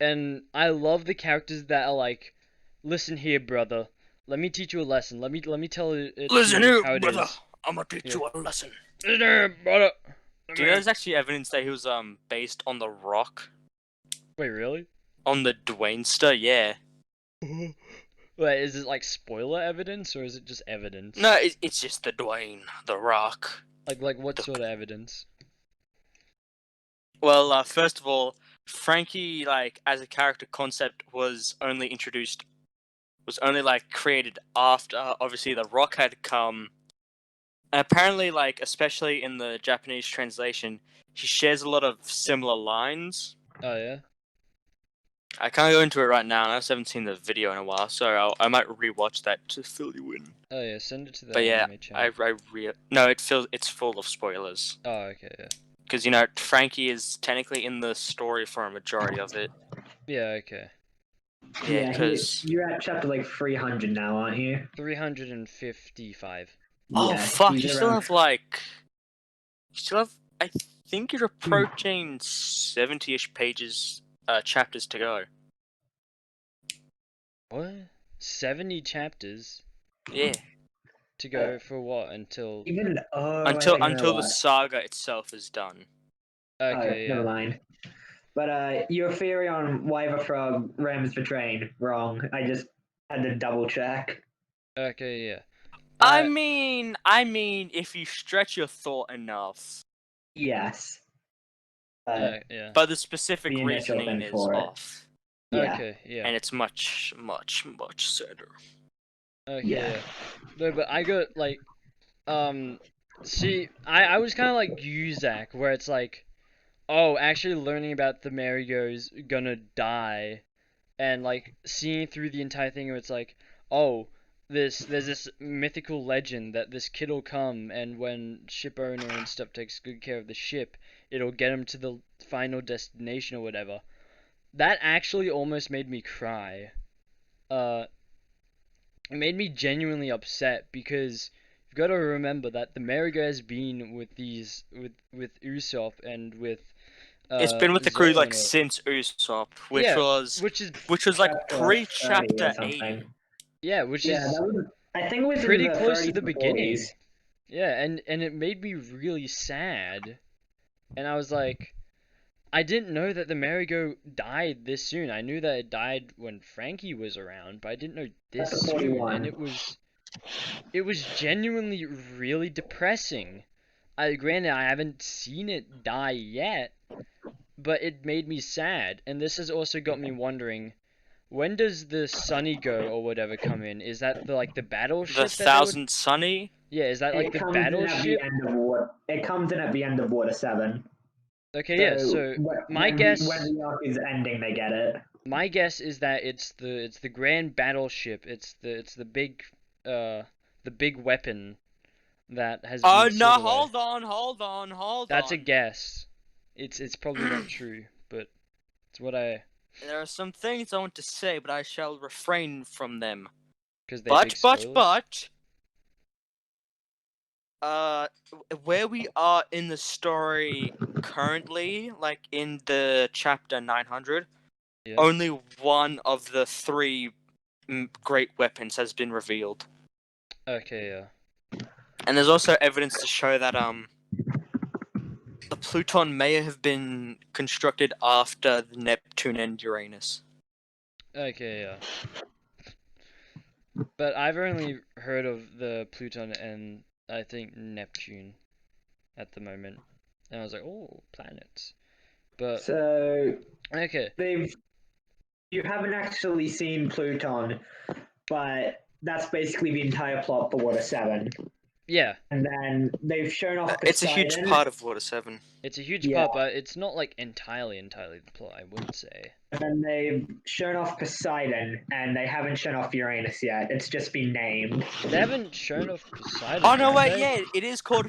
And I love the characters that are like, listen here, brother. Let me teach you a lesson. Let me tell it Listen to you here, how it brother. is. I'm gonna teach Yeah. you a lesson. Listen here, brother. Do you know there's actually evidence that he was based on the Rock, Wait, really? on the Dwainster? Yeah. Wait, is it like spoiler evidence or is it just evidence? No, it's just the Dwayne, the Rock. Like what sort of evidence? Well, first of all, Frankie, like, as a character concept was only introduced was only like created after obviously the Rock had come. And apparently, like especially in the Japanese translation, he shares a lot of similar lines. Oh yeah. I can't go into it right now. I just haven't seen the video in a while, so I might rewatch that to fill you in. Oh yeah. Send it to the But yeah, anime chat. no, it's full of spoilers. Oh okay. Yeah. Because Frankie is technically in the story for a majority of it. Yeah. Okay. Yeah, because you're at chapter like 300 now, aren't you? 355. oh Yeah, fuck, he's you still around- have like, you still have. I think you're approaching 70-ish pages, chapters to go. What? 70 chapters Yeah, to go for what until? even until you know the what? saga itself is done. Okay. Never Yeah. mind. But your theory on why the frog rams the train wrong. I just had to double check. Okay. Yeah. I mean, if you stretch your thought enough, Yes. Yeah. but the specific The initial reasoning thing is for it. off, Yeah. Okay. Yeah. and it's much sadder. Okay. Yeah. Yeah. No, but I got like, see, I was kind of like you, Zach, where it's like, oh, actually learning about the Marigo's gonna die, and like seeing through the entire thing, where it's like, oh, there's this mythical legend that this kid'll come, and when ship owner and stuff takes good care of the ship, it'll get him to the final destination or whatever. That actually almost made me cry. It made me genuinely upset because you've got to remember that the Marigo has been with with Usopp and with It's been with the crew Zoro like and since Usopp, which yeah, was which is like Chapter 30 pre-chapter or something. 80. yeah, which Yeah, is that was. I think it was pretty in the close to 30s the or beginning. 40s. Yeah, and it made me really sad, and I was like, I didn't know that the Marigo died this soon. I knew that it died when Frankie was around, but I didn't know this Chapter soon, 41. and it was genuinely really depressing. Granted, I haven't seen it die yet, but it made me sad. And this has also got me wondering, when does the Sunny Go or whatever come in? Is that the The battleship that they would? Thousand Sunny. Yeah, is that like It the comes in at the battleship? end of Water. It comes in at the end of Water 7. Okay, yeah. So my guess, when the arc is ending, they get it. my guess is that it's the grand battleship. It's the big the big weapon that has Oh been no! sealed away. Hold on. That's a guess. It's probably not true, but it's what I There are some things I want to say, but I shall refrain from them. because they're big spoilers. Where we are in the story currently, like in the chapter 900, Yeah. only one of the three great weapons has been revealed. Okay, yeah. And there's also evidence to show that the Pluton may have been constructed after the Neptune and Uranus. Okay, yeah. But I've only heard of the Pluton and I think Neptune at the moment, and I was like, oh, planets. But So okay, you haven't actually seen Pluton, but that's basically the entire plot for Water 7. yeah, And then they've shown off Poseidon. It's a huge part of Water 7. it's a huge Yeah. part, but it's not like entirely the plot, I wouldn't say. And then they've shown off Poseidon, and they haven't shown off Uranus yet. It's just been named. They haven't shown off Poseidon. Oh no, have wait, they? yeah, it is called.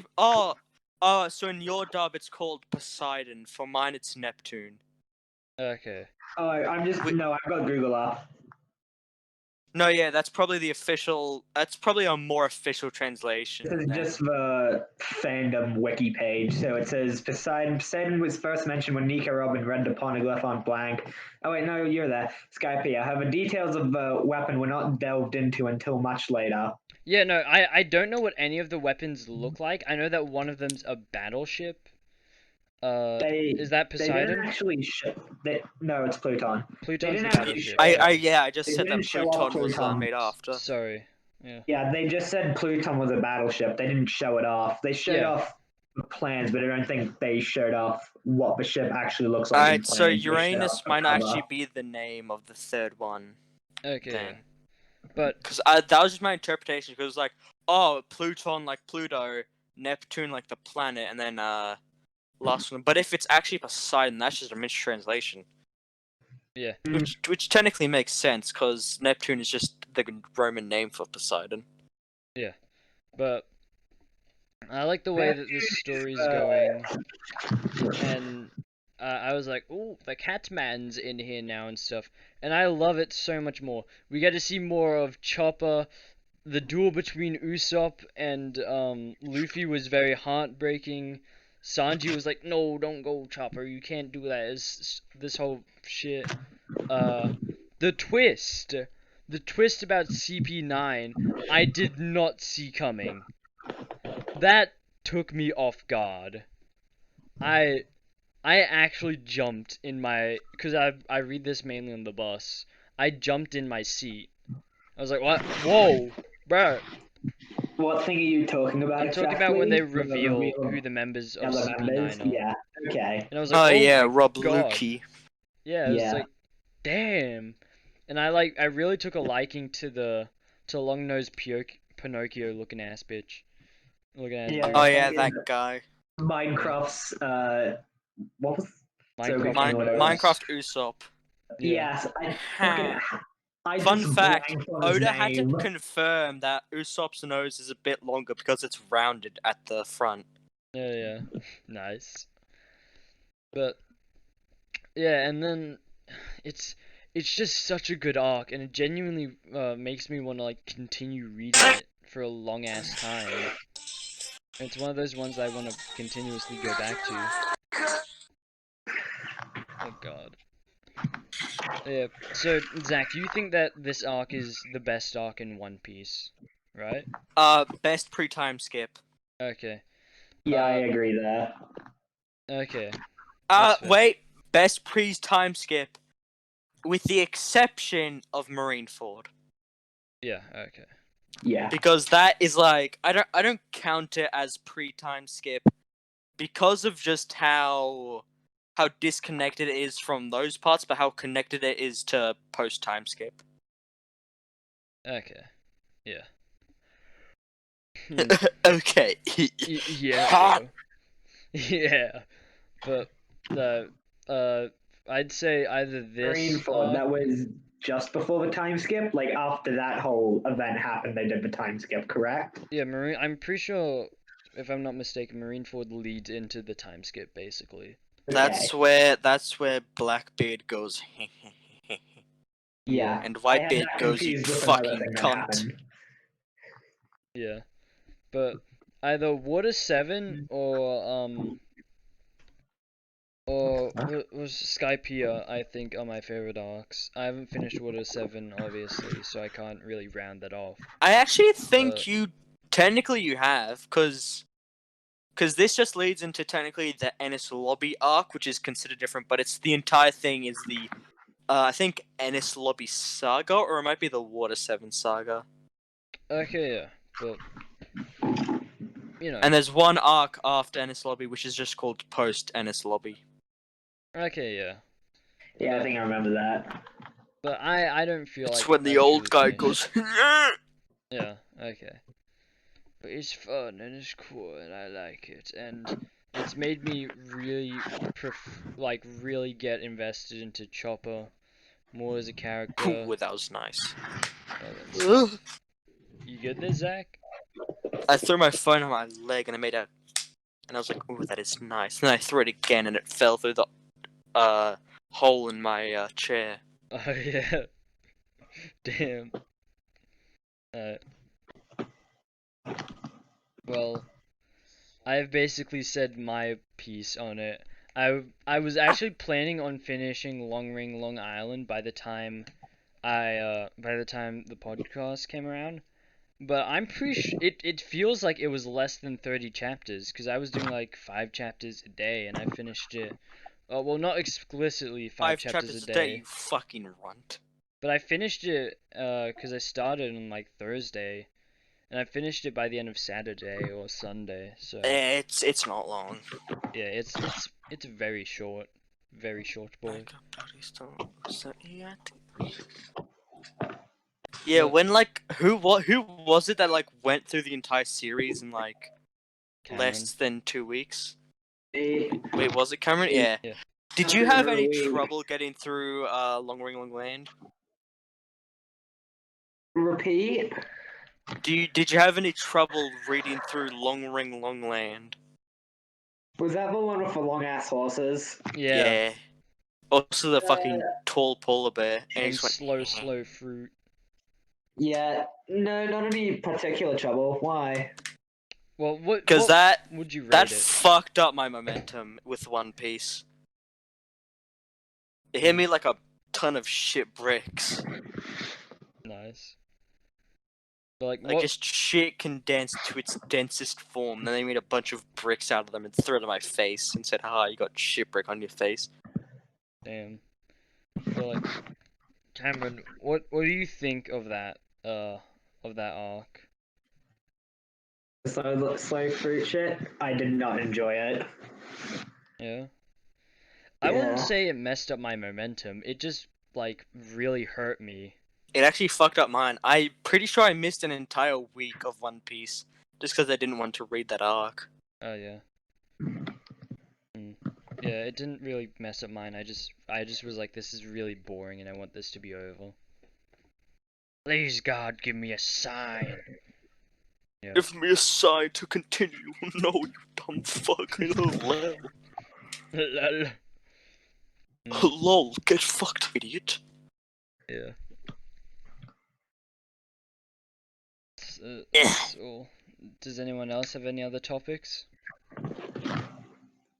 So in your dub it's called Poseidon. For mine, it's Neptune. Okay. Oh, I've got Google up. No, yeah, that's probably the official. That's probably a more official translation. This is than- just the fandom wiki page. So it says Poseidon. Poseidon was first mentioned when Nico Robin read the poneglyph on blank. Oh wait, no, you're there. Skype. However, details of the weapon were not delved into until much later. Yeah, no, I don't know what any of the weapons look like. I know that one of them's a battleship. Is that They didn't Poseidon? actually no, it's Pluton. Pluton's the didn't actually battleship. I just They said that didn't show off Pluton was Pluton. made after. Sorry. Yeah. Yeah, they just said Pluton was a battleship. They didn't show it off. They showed Yeah. off the plans, but I don't think they showed off what the ship actually looks like. in Alright, so plans. They showed Uranus off the might cover. actually be the name of the third one. Okay. Then. But Because that was just my interpretation. Because it was like, oh, Pluton like Pluto, Neptune like the planet, and then last one. But if it's actually Poseidon, that's just a mistranslation. yeah, Which technically makes sense, because Neptune is just the Roman name for Poseidon. but I like the way that this story's going, and I was like, "Ooh, the Catman's in here now and stuff," and I love it so much more. We get to see more of Chopper. The duel between Usopp and Luffy was very heartbreaking. Sanji was like, "No, don't go, Chopper. You can't do that." This whole shit. Uh, the twist about CP9, I did not see coming. That took me off guard. I I actually jumped in my, because I read this mainly on the bus. I jumped in my seat. I was like, "What? Whoa, bro!" What thing are you talking about I'm talking exactly? about when they The reveal reveal who the members of of the members? CP9 are. Yeah. Okay. And I was like, Oh "Oh yeah, my Rob god." Lukey. Yeah, it was Yeah. like, damn. And I really took a liking to long nosed Pinocchio looking ass bitch. Looking ass Yeah. dude. Oh yeah, fucking that guy. Minecraft's what was so Minecraft we can Oda. Minecraft Usopp. Yeah. Yes, Huh. I Fun just fact: blanked on his Oda had to name. confirm that Usopp's nose is a bit longer because it's rounded at the front. Yeah. Nice. But yeah, and then it's just such a good arc, and it genuinely makes me want to like continue reading it for a long ass time. It's one of those ones I want to continuously go back to. Oh god. Yeah. So Zach, you think that this arc is the best arc in One Piece, right? Best pre-time skip. Okay. Yeah, I agree there. Okay. That's fair. Wait, best pre-time skip, with the exception of Marineford, Yeah. Okay. Yeah. because that is like I don't count it as pre-time skip because of just how disconnected it is from those parts, but how connected it is to post-time skip. Okay. Yeah. Okay. Yeah. Bro. Yeah. But I'd say either this Greenford, arc. that was just before the time skip. Like after that whole event happened, they did the time skip, correct? Yeah, Marine. I'm pretty sure, if I'm not mistaken, Marineford leads into the time skip, basically. That's Okay. where Blackbeard goes. Yeah. And I had Whitebeard that goes, "You confused with another fucking thing that cunt." happened. Yeah. But either Water 7 or was Skypiea, I think, are my favorite arcs. I haven't finished Water 7, obviously, so I can't really round that off. I actually think But you technically you have, because this just leads into technically the Ennis Lobby arc, which is considered different, but it's the entire thing is the I think Ennis Lobby saga, or it might be the Water 7 saga. okay, yeah. But you know, And there's one arc after Ennis Lobby, which is just called Post Ennis Lobby. okay, yeah. Yeah, I think I remember that. But I don't feel It's like when the I've old truly guy finished. goes. Yeah, okay. But it's fun and it's cool and I like it, and it's made me really really get invested into Chopper more as a character. Ooh, that was nice. And stuff. You good there, Zach? I threw my phone on my leg and I made a, and I was like, "Ooh, that is nice." And then I threw it again and it fell through the hole in my chair. Oh yeah. Damn. Uh, well, I've basically said my piece on it. I was actually planning on finishing Long Ring Long Island by the time the podcast came around. But I'm pretty sure it feels like it was less than 30 chapters because I was doing like 5 chapters a day and I finished it. Well, not explicitly 5 chapters a A day, day, you fucking runt. but I finished it because I started on like Thursday and I finished it by the end of Saturday or Sunday. So It's not long. yeah, it's very short boy. Like a buddy stone, so yeah, Yeah, Well, when who was it that went through the entire series in Cameron. less than 2 weeks? Eh, Wait, was it Cameron? Yeah. Yeah. Did you have any Really? trouble getting through Long Ring Long Land? Repeat? Did you have any trouble reading through Long Ring Long Land? Was that the one with the long ass horses? Yeah. Also the fucking tall polar bear, and he And just went. slow fruit. Yeah. No, not any particular trouble. Why? Well, Because what that would you rate that it? fucked up my momentum with One Piece. It hit me like a ton of shit bricks. Nice. But like Like what? just shit condensed to its densest form. Then they made a bunch of bricks out of them and threw it at my face and said, "Ha, you got shit brick on your face." Damn. But like, Cameron, what do you think of that arc? So slow fruit shit. I did not enjoy it. Yeah. I wouldn't Yeah. say it messed up my momentum. It just like really hurt me. It actually fucked up mine. I'm pretty sure I missed an entire week of One Piece just because I didn't want to read that arc. Oh yeah. Yeah, it didn't really mess up mine. I just was like, this is really boring, and I want this to be over. Please, God, give me a sign. Yeah. Give me a sign to continue. No, you dumb fuck. Lol. Lol. Lol, get fucked, idiot. Yeah. So, does anyone else have any other topics?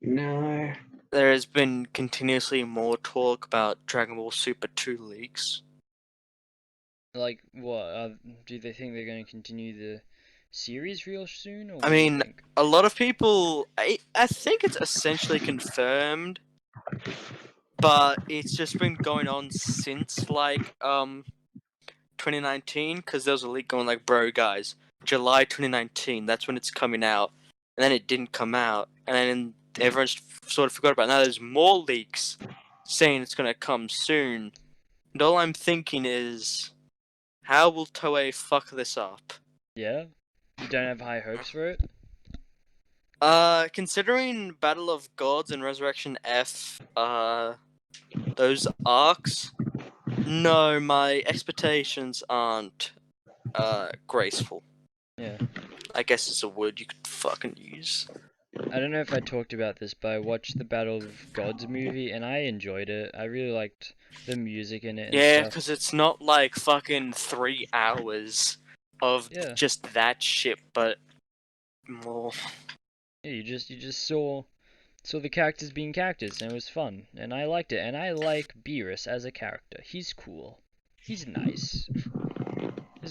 No. There has been continuously more talk about Dragon Ball Super 2 leaks. Like, what? Do they think they're going to continue the series real soon, or I what do you mean, think? a lot of people. I think it's essentially confirmed, but it's just been going on since 2019, because there was a leak going like, bro, guys, July 2019, that's when it's coming out, and then it didn't come out, and then everyone sort of forgot about it. Now there's more leaks saying it's gonna come soon, and all I'm thinking is, how will Toei fuck this up? Yeah? You don't have high hopes for it? Considering Battle of Gods and Resurrection F, those arcs, no, my expectations aren't, graceful. Yeah. I guess it's a word you could fucking use. I don't know if I talked about this, but I watched the Battle of Gods movie, and I enjoyed it. I really liked the music in it and Yeah, stuff. because it's not like fucking 3 hours of Yeah. just that shit, but more. Yeah, you just saw the characters being characters, and it was fun, and I liked it. And I like Beerus as a character. He's cool. He's nice.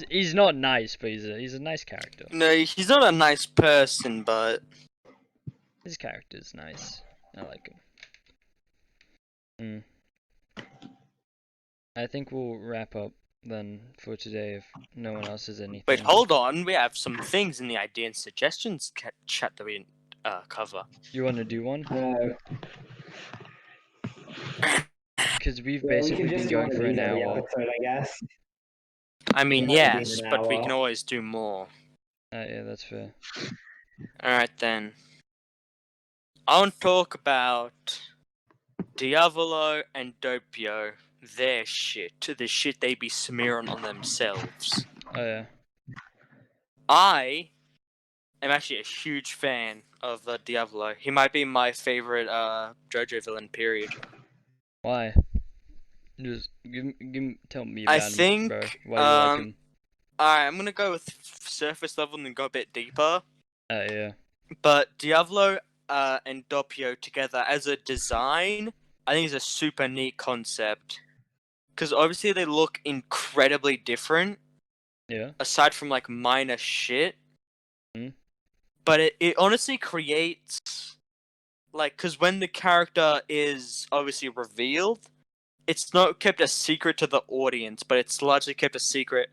He's not nice, but he's a nice character. No, he's not a nice person, but His character's nice. I like him. I think we'll wrap up then for today if no one else has anything. wait, hold on. We have some things in the idea and suggestions chat that we didn't cover. You want to do one? Because we've Yeah, basically been going for an every hour. episode, I guess. I mean, Yeah, yes, an but we hour. can always do more. Yeah, that's fair. Alright then. I want to talk about Diavolo and Doppio. Their shit. The shit they be smearing on themselves. Oh yeah. I am actually a huge fan of Diavolo. He might be my favorite JoJo villain, period. Why? Just tell me about I him, think, bro. Why you like him? Alright, I'm gonna go with surface level and then go a bit deeper. Yeah. But Diavolo and Doppio together as a design, I think is a super neat concept. Because obviously they look incredibly different. Yeah. Aside from like minor shit. But it honestly creates, like, because when the character is obviously revealed, it's not kept a secret to the audience, but it's largely kept a secret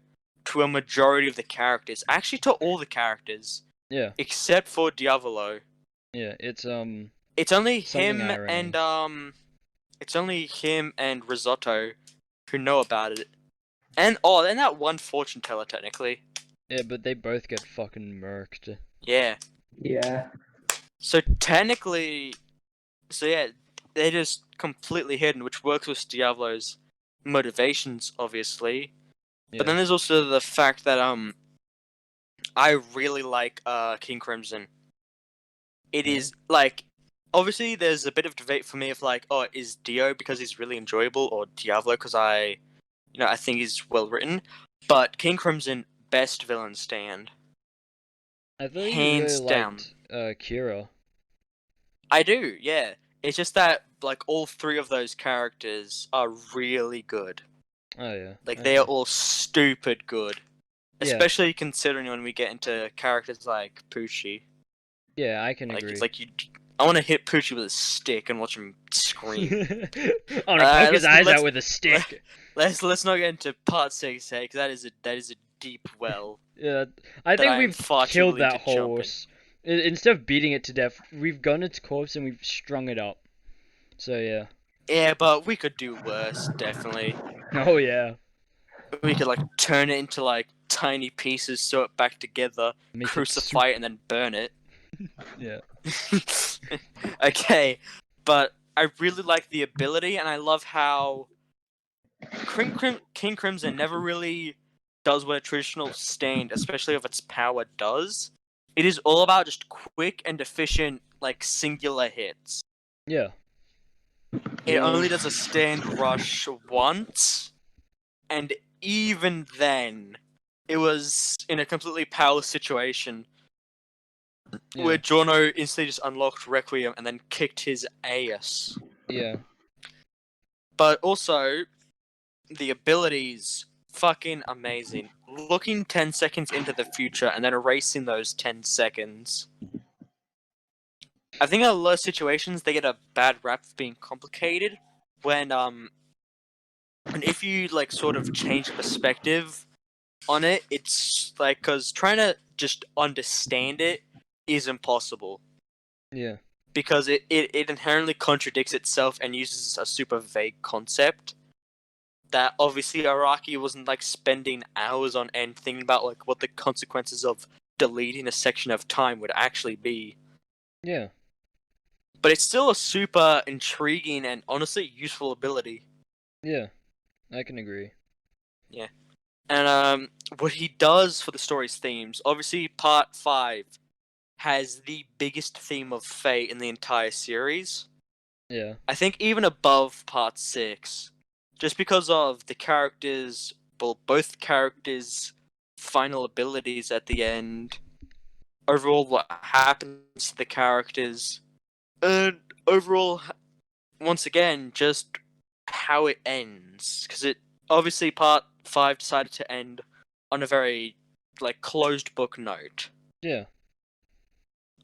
to a majority of the characters. Actually, to all the characters. Yeah. Except for Diavolo. Yeah, it's only something him irony. and Risotto who know about it. and that one fortune teller technically. Yeah, but they both get fucking murked. Yeah. Yeah. So technically, they're just completely hidden, which works with Diablo's motivations, obviously. Yeah. But then there's also the fact that I really like King Crimson. It is like, obviously there's a bit of debate for me of like, oh, is Dio because he's really enjoyable, or Diablo because I think he's well written. But King Crimson, best villain stand, I thought you really hands down. liked Kira. I do, yeah. It's just that like all three of those characters are really good. Oh yeah. Like they are all stupid good. Yeah. Especially considering when we get into characters like Poochie. Yeah, I can Like agree. it's like I want to hit Poochie with a stick and watch him scream. I want to poke his eyes out with a stick. Let's not get into part 6, hey, because that is a deep well. Yeah, I think we've killed willing that to jump in. horse. Instead of beating it to death, we've gone its corpse and we've strung it up. So yeah. Yeah, but we could do worse, definitely. Oh yeah. We could like turn it into like tiny pieces, sew it back together, Make it crucify it, and then burn it. Yeah. Okay, but I really like the ability, and I love how King Crimson never really does what a traditional stand, especially if its power, does. It is all about just quick and efficient, like singular hits. Yeah. It only does a stand rush once, and even then, it was in a completely powerless situation where Jorno instantly just unlocked Requiem and then kicked his ass. Yeah. But also, the abilities, fucking amazing. Looking 10 seconds into the future and then erasing those 10 seconds. I think in a lot of situations they get a bad rap for being complicated when and if you like sort of change perspective on it, it's like, because trying to just understand it is impossible. Yeah. Because it inherently contradicts itself and uses a super vague concept that obviously Araki wasn't like spending hours on end thinking about like what the consequences of deleting a section of time would actually be. Yeah. But it's still a super intriguing and honestly useful ability. Yeah. I can agree. Yeah. And what he does for the story's themes, obviously part 5 has the biggest theme of fate in the entire series. Yeah. I think even above part 6. Just because of the characters, well, both characters' final abilities at the end, overall what happens to the characters, and overall, once again, just how it ends. Because it, obviously part 5 decided to end on a very, like, closed book note. Yeah.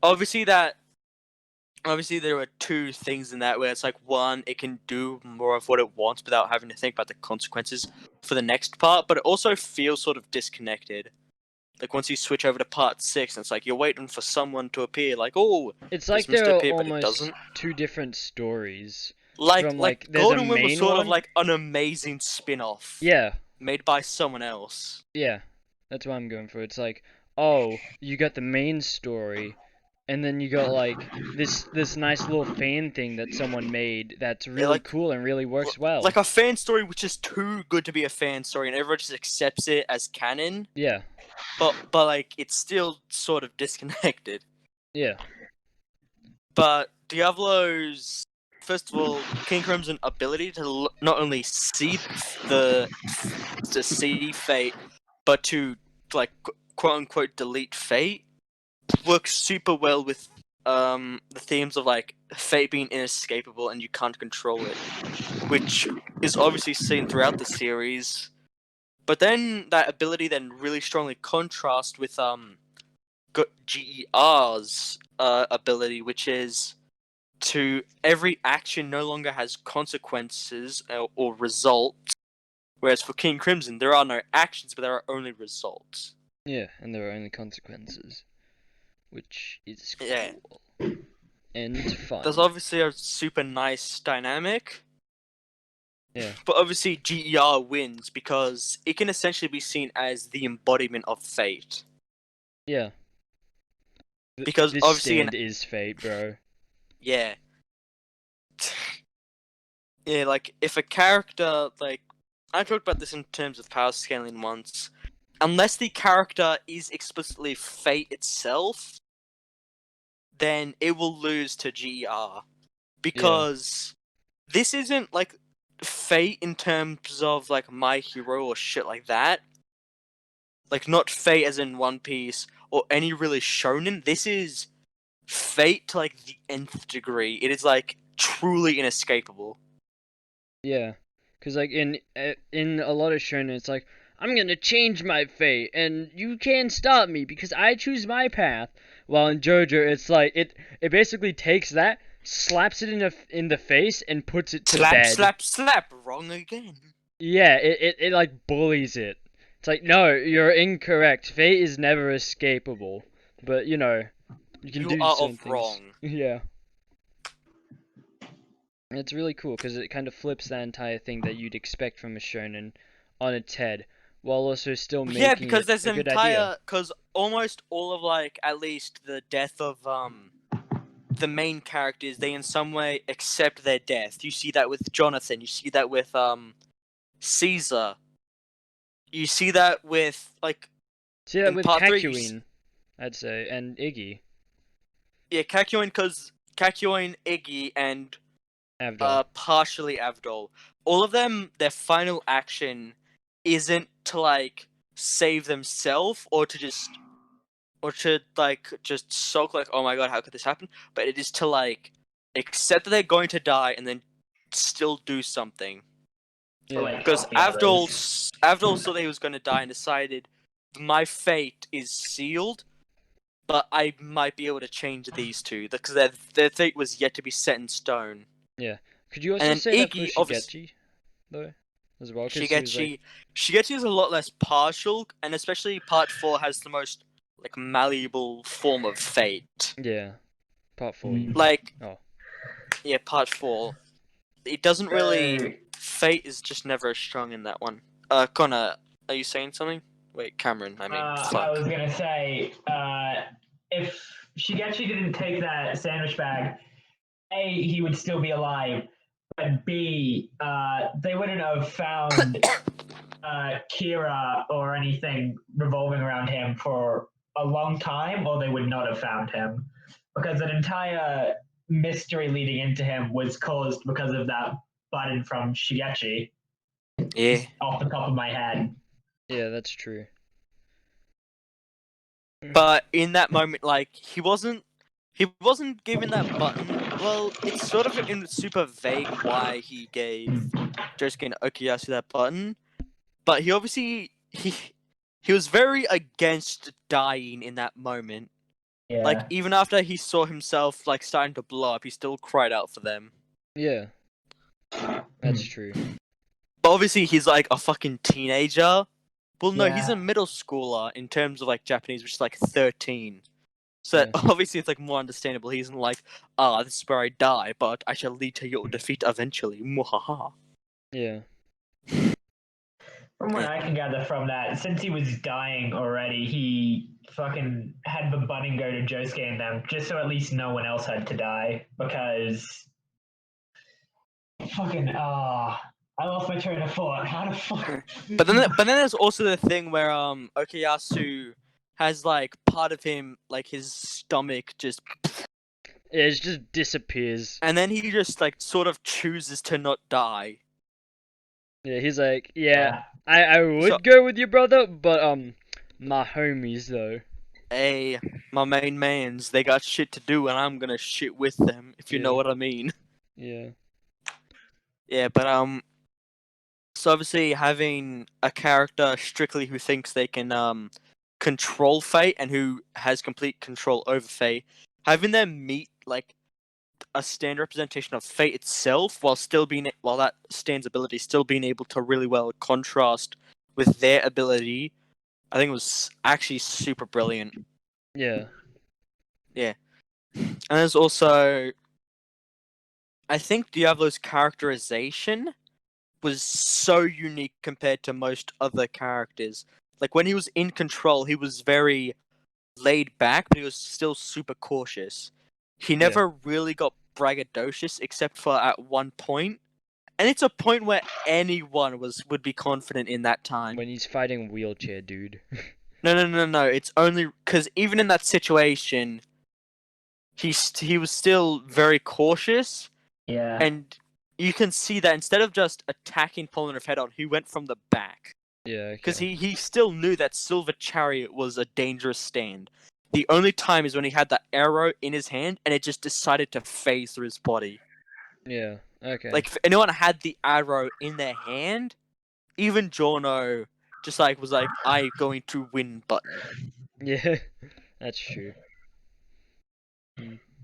Obviously there were two things in that where it's like, one, it can do more of what it wants without having to think about the consequences for the next part, but it also feels sort of disconnected. Like once you switch over to part 6, and it's like you're waiting for someone to appear, like, oh, it's like this there are appear, but it almost doesn't. two different stories. Like there's Golden a Wind was main sort one. of like an amazing spin-off. Yeah. Made by someone else. Yeah. That's what I'm going for. It's like, oh, you got the main story, and then you got like this nice little fan thing that someone made that's really like, cool and really works well. Like a fan story which is too good to be a fan story, and everyone just accepts it as canon. Yeah. But like it's still sort of disconnected. Yeah. But Diablo's, first of all, King Crimson ability to not only see see fate, but to like quote unquote delete fate, works super well with the themes of like fate being inescapable and you can't control it, which is obviously seen throughout the series. But then that ability then really strongly contrasts with GER's ability, which is to every action no longer has consequences or results, whereas for King Crimson there are no actions but there are only results. Yeah, and there are only consequences, which is cool. Yeah. And fun. There's obviously a super nice dynamic. Yeah. But obviously GER wins because it can essentially be seen as the embodiment of fate. Yeah. Because This obviously stand is fate, bro. yeah. Yeah, like if a character like I talked about this in terms of power scaling once. Unless the character is explicitly fate itself, then it will lose to GER. Because this isn't like fate in terms of like My Hero or shit like that. Like not fate as in One Piece or any really shonen. This is fate to like the nth degree. It is like truly inescapable. Yeah. Cause like in a lot of shonen, it's like I'm gonna change my fate, and you can't stop me because I choose my path. While in JoJo, it's like it basically takes that, slaps it in the face, and puts it to Slap, bed. slap, slap. Wrong again. Yeah, it like bullies it. It's like, no, you're incorrect. Fate is never escapable. But you know, you can You do are certain of things. wrong. Yeah. And it's really cool because it kind of flips that entire thing that you'd expect from a shonen on its head, while also still making Yeah, because it there's a an good idea. entire because almost all of like at least the death of the main characters, they in some way accept their death. You see that with Jonathan. You see that with Caesar. You see that with like See that in with part 3. You see, Kakyoin, I'd say, and Iggy, yeah, Kakyoin, because Kakyoin, Iggy, and Avdol. partially Avdol. All of them, their final action isn't to like save themselves or to like just sulk like, oh my god, how could this happen? But it is to like accept that they're going to die and then still do something. Or, Yeah. like, Because help the others. Avdol saw that he was going to die and decided my fate is sealed, but I might be able to change these two because their fate was yet to be set in stone. Yeah. Could you also And say then that for Iggy, obviously, Shigechi, though, as well? Because he was like, Shigechi is a lot less partial, and especially Part 4 has the most like malleable form of fate. yeah, part 4. You mean? Like, Oh. yeah, Part 4. It doesn't really. Fate is just never as strong in that one. Connor, are you saying something? Wait, Cameron, I mean, I fuck. was gonna say, if Shigechi didn't take that sandwich bag, A, he would still be alive, but B, they wouldn't have found Kira or anything revolving around him for a long time, or they would not have found him. Because an entire mystery leading into him was caused because of that button from Shigechi, Yeah. off the top of my head. Yeah, that's true. But in that moment, like, he wasn't given that button. Well, it's sort of in super vague why he gave Josuke and Okuyasu that button. But he obviously he was very against dying in that moment. Yeah. Like even after he saw himself like starting to blow up, he still cried out for them. Yeah, that's true. But obviously he's like a fucking teenager. Well, no, he's Yeah. a middle schooler in terms of like Japanese, which is like 13. So Yeah. obviously it's like more understandable. He isn't like, this is where I die, but I shall lead to your defeat eventually. Muhaha. Yeah. From what I can gather from that, since he was dying already, he fucking had the button go to Josuke and them, just so at least no one else had to die. Because fucking I lost my train of thought. How the fuck? But then there's also the thing where Okuyasu has like part of him, like his stomach just, Yeah, it just disappears. and then he just like sort of chooses to not die. Yeah, he's like, yeah, I would So- go with your brother, but my homies though. Hey, my main mans, they got shit to do, and I'm gonna shit with them, if you know Yeah. what I mean. Yeah. Yeah, but so obviously having a character strictly who thinks they can control fate and who has complete control over fate, having them meet like a stand representation of fate itself while that stand's ability still being able to really well contrast with their ability, I think it was actually super brilliant. Yeah. And there's also, I think Diablo's characterization was so unique compared to most other characters. Like when he was in control, he was very laid back, but he was still super cautious. He never really got braggadocious except for at one point. And it's a point where anyone would be confident in that time. When he's fighting wheelchair dude. No. It's only because even in that situation, he was still very cautious, Yeah. and you can see that instead of just attacking Polnareff head on, he went from the back. Yeah, Because okay. he still knew that Silver Chariot was a dangerous stand. The only time is when he had that arrow in his hand and it just decided to phase through his body. Yeah, okay. Like if anyone had the arrow in their hand, even Jorno just like was like, "I going to win" button. Yeah, that's true.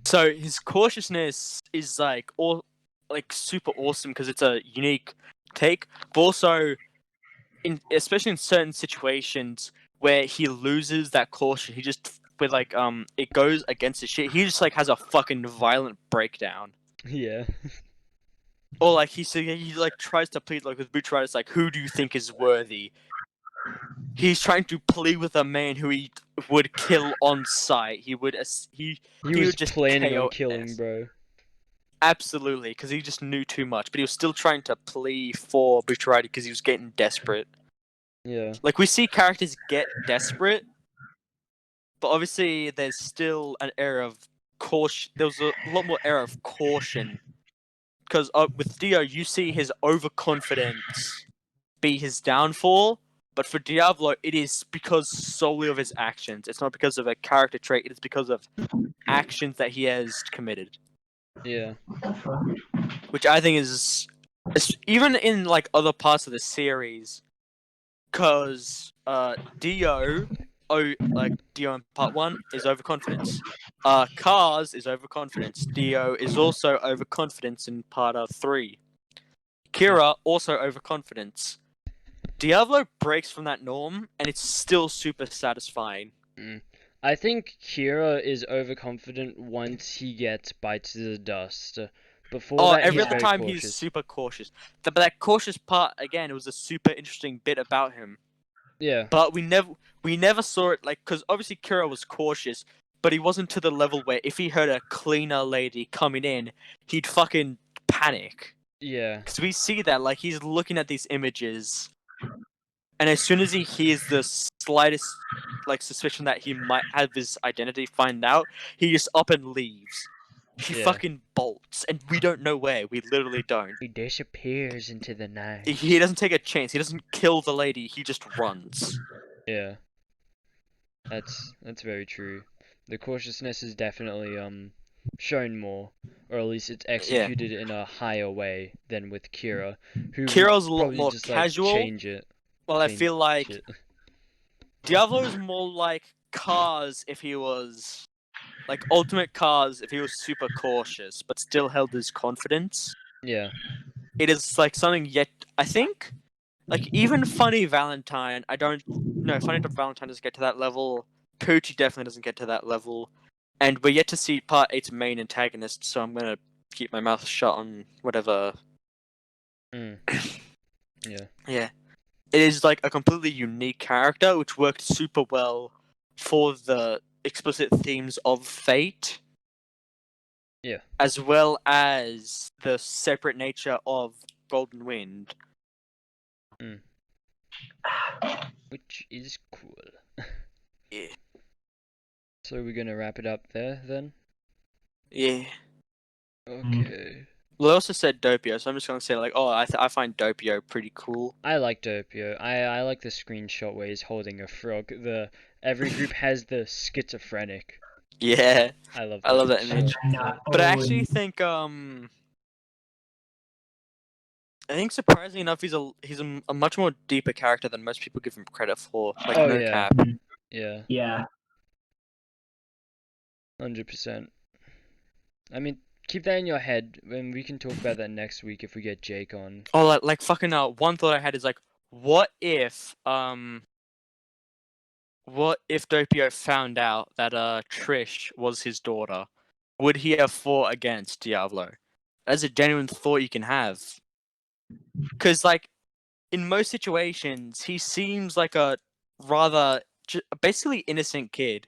So his cautiousness is like super awesome because it's a unique take, but also especially in certain situations where he loses that caution, he just with like it goes against his shit. He just like has a fucking violent breakdown. Yeah. Or like he like tries to plead like with Bucharest, like, who do you think is worthy? He's trying to plead with a man who he would kill on sight. He would He would was just planning KO on killing, S. bro. Absolutely, because he just knew too much. But he was still trying to plead for Bucharest because he was getting desperate. Yeah. Like we see characters get desperate, but obviously there's still an air of caution. There was a lot more air of caution because with Dio, you see his overconfidence be his downfall, but for Diablo, it is because solely of his actions. It's not because of a character trait. It is because of actions that he has committed, Yeah. which I think is even in like other parts of the series, because Dio. Like Dio in part 1 is overconfidence. Cars is overconfidence. Dio is also overconfidence in part 3. Kira also overconfidence. Diablo breaks from that norm, and it's still super satisfying. I think Kira is overconfident once he gets bites to the dust. Before that, Every he's other very time cautious. he's super cautious. But that cautious part, again, it was a super interesting bit about him. Yeah. But we never saw it, like, because obviously Kira was cautious, but he wasn't to the level where if he heard a cleaner lady coming in, he'd fucking panic. Yeah. Because we see that, like, he's looking at these images, and as soon as he hears the slightest, like, suspicion that he might have his identity find out, he just up and leaves. He Yeah. fucking bolts, and we don't know where. We literally don't. He disappears into the night. He doesn't take a chance. He doesn't kill the lady. He just runs. Yeah. That's very true. The cautiousness is definitely shown more, or at least it's executed in a higher way than with Kira, who Kira's a lot probably more just casual. like change it. Well, I change feel like shit. Diablo is more like Cars if he was like Ultimate Cars if he was super cautious but still held his confidence. Yeah. It is like something yet I think like even Funny Valentine, Funny Valentine doesn't get to that level. Poochie definitely doesn't get to that level. And we're yet to see part 8's main antagonist, so I'm gonna keep my mouth shut on whatever. Yeah. Yeah. It is like a completely unique character, which worked super well for the explicit themes of fate. Yeah. As well as the separate nature of Golden Wind. Which is cool. Yeah. So we're gonna wrap it up there then? Yeah. Okay. Well, I also said Doppio, so I'm just gonna say like, I find Doppio pretty cool. I like Doppio. I like the screenshot where he's holding a frog. Every group has the schizophrenic. Yeah. I love that image. No. But I actually think I think surprisingly enough he's a much more deeper character than most people give him credit for. Like Oh, no yeah. cap. Yeah. Yeah. 100%. I mean, keep that in your head, and we can talk about that next week if we get Jake on. Oh, like fucking one thought I had is like, what if Doppio found out that Trish was his daughter? Would he have fought against Diablo? That's a genuine thought you can have. Because, like, in most situations, he seems like a rather basically innocent kid.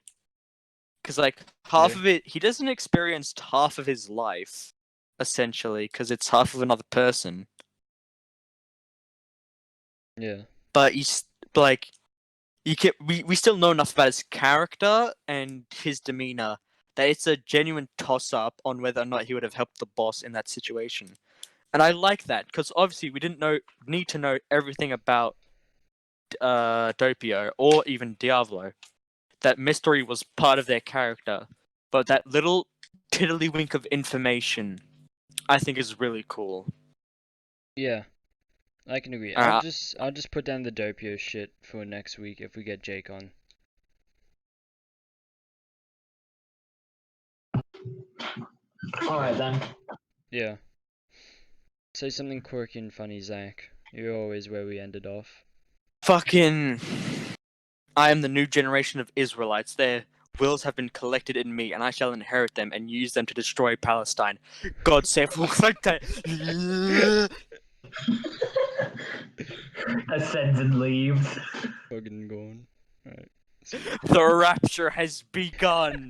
Because, like, half Yeah. of it, he doesn't experience half of his life, essentially, because it's half of another person. Yeah. But he's, like, we still know enough about his character and his demeanor that it's a genuine toss-up on whether or not he would have helped the boss in that situation. And I like that, because obviously we didn't need to know everything about Doppio or even Diavolo. That mystery was part of their character, but that little tiddlywink of information, I think, is really cool. Yeah. I can agree. Uh, I'll just put down the Doppio shit for next week if we get Jake on. Alright then. Yeah. Say something quirky and funny, Zach. You're always where we ended off. Fucking, I am the new generation of Israelites. Their wills have been collected in me, and I shall inherit them and use them to destroy Palestine. God save like that. Ascends and leaves. Fucking gone. Alright. The rapture has begun.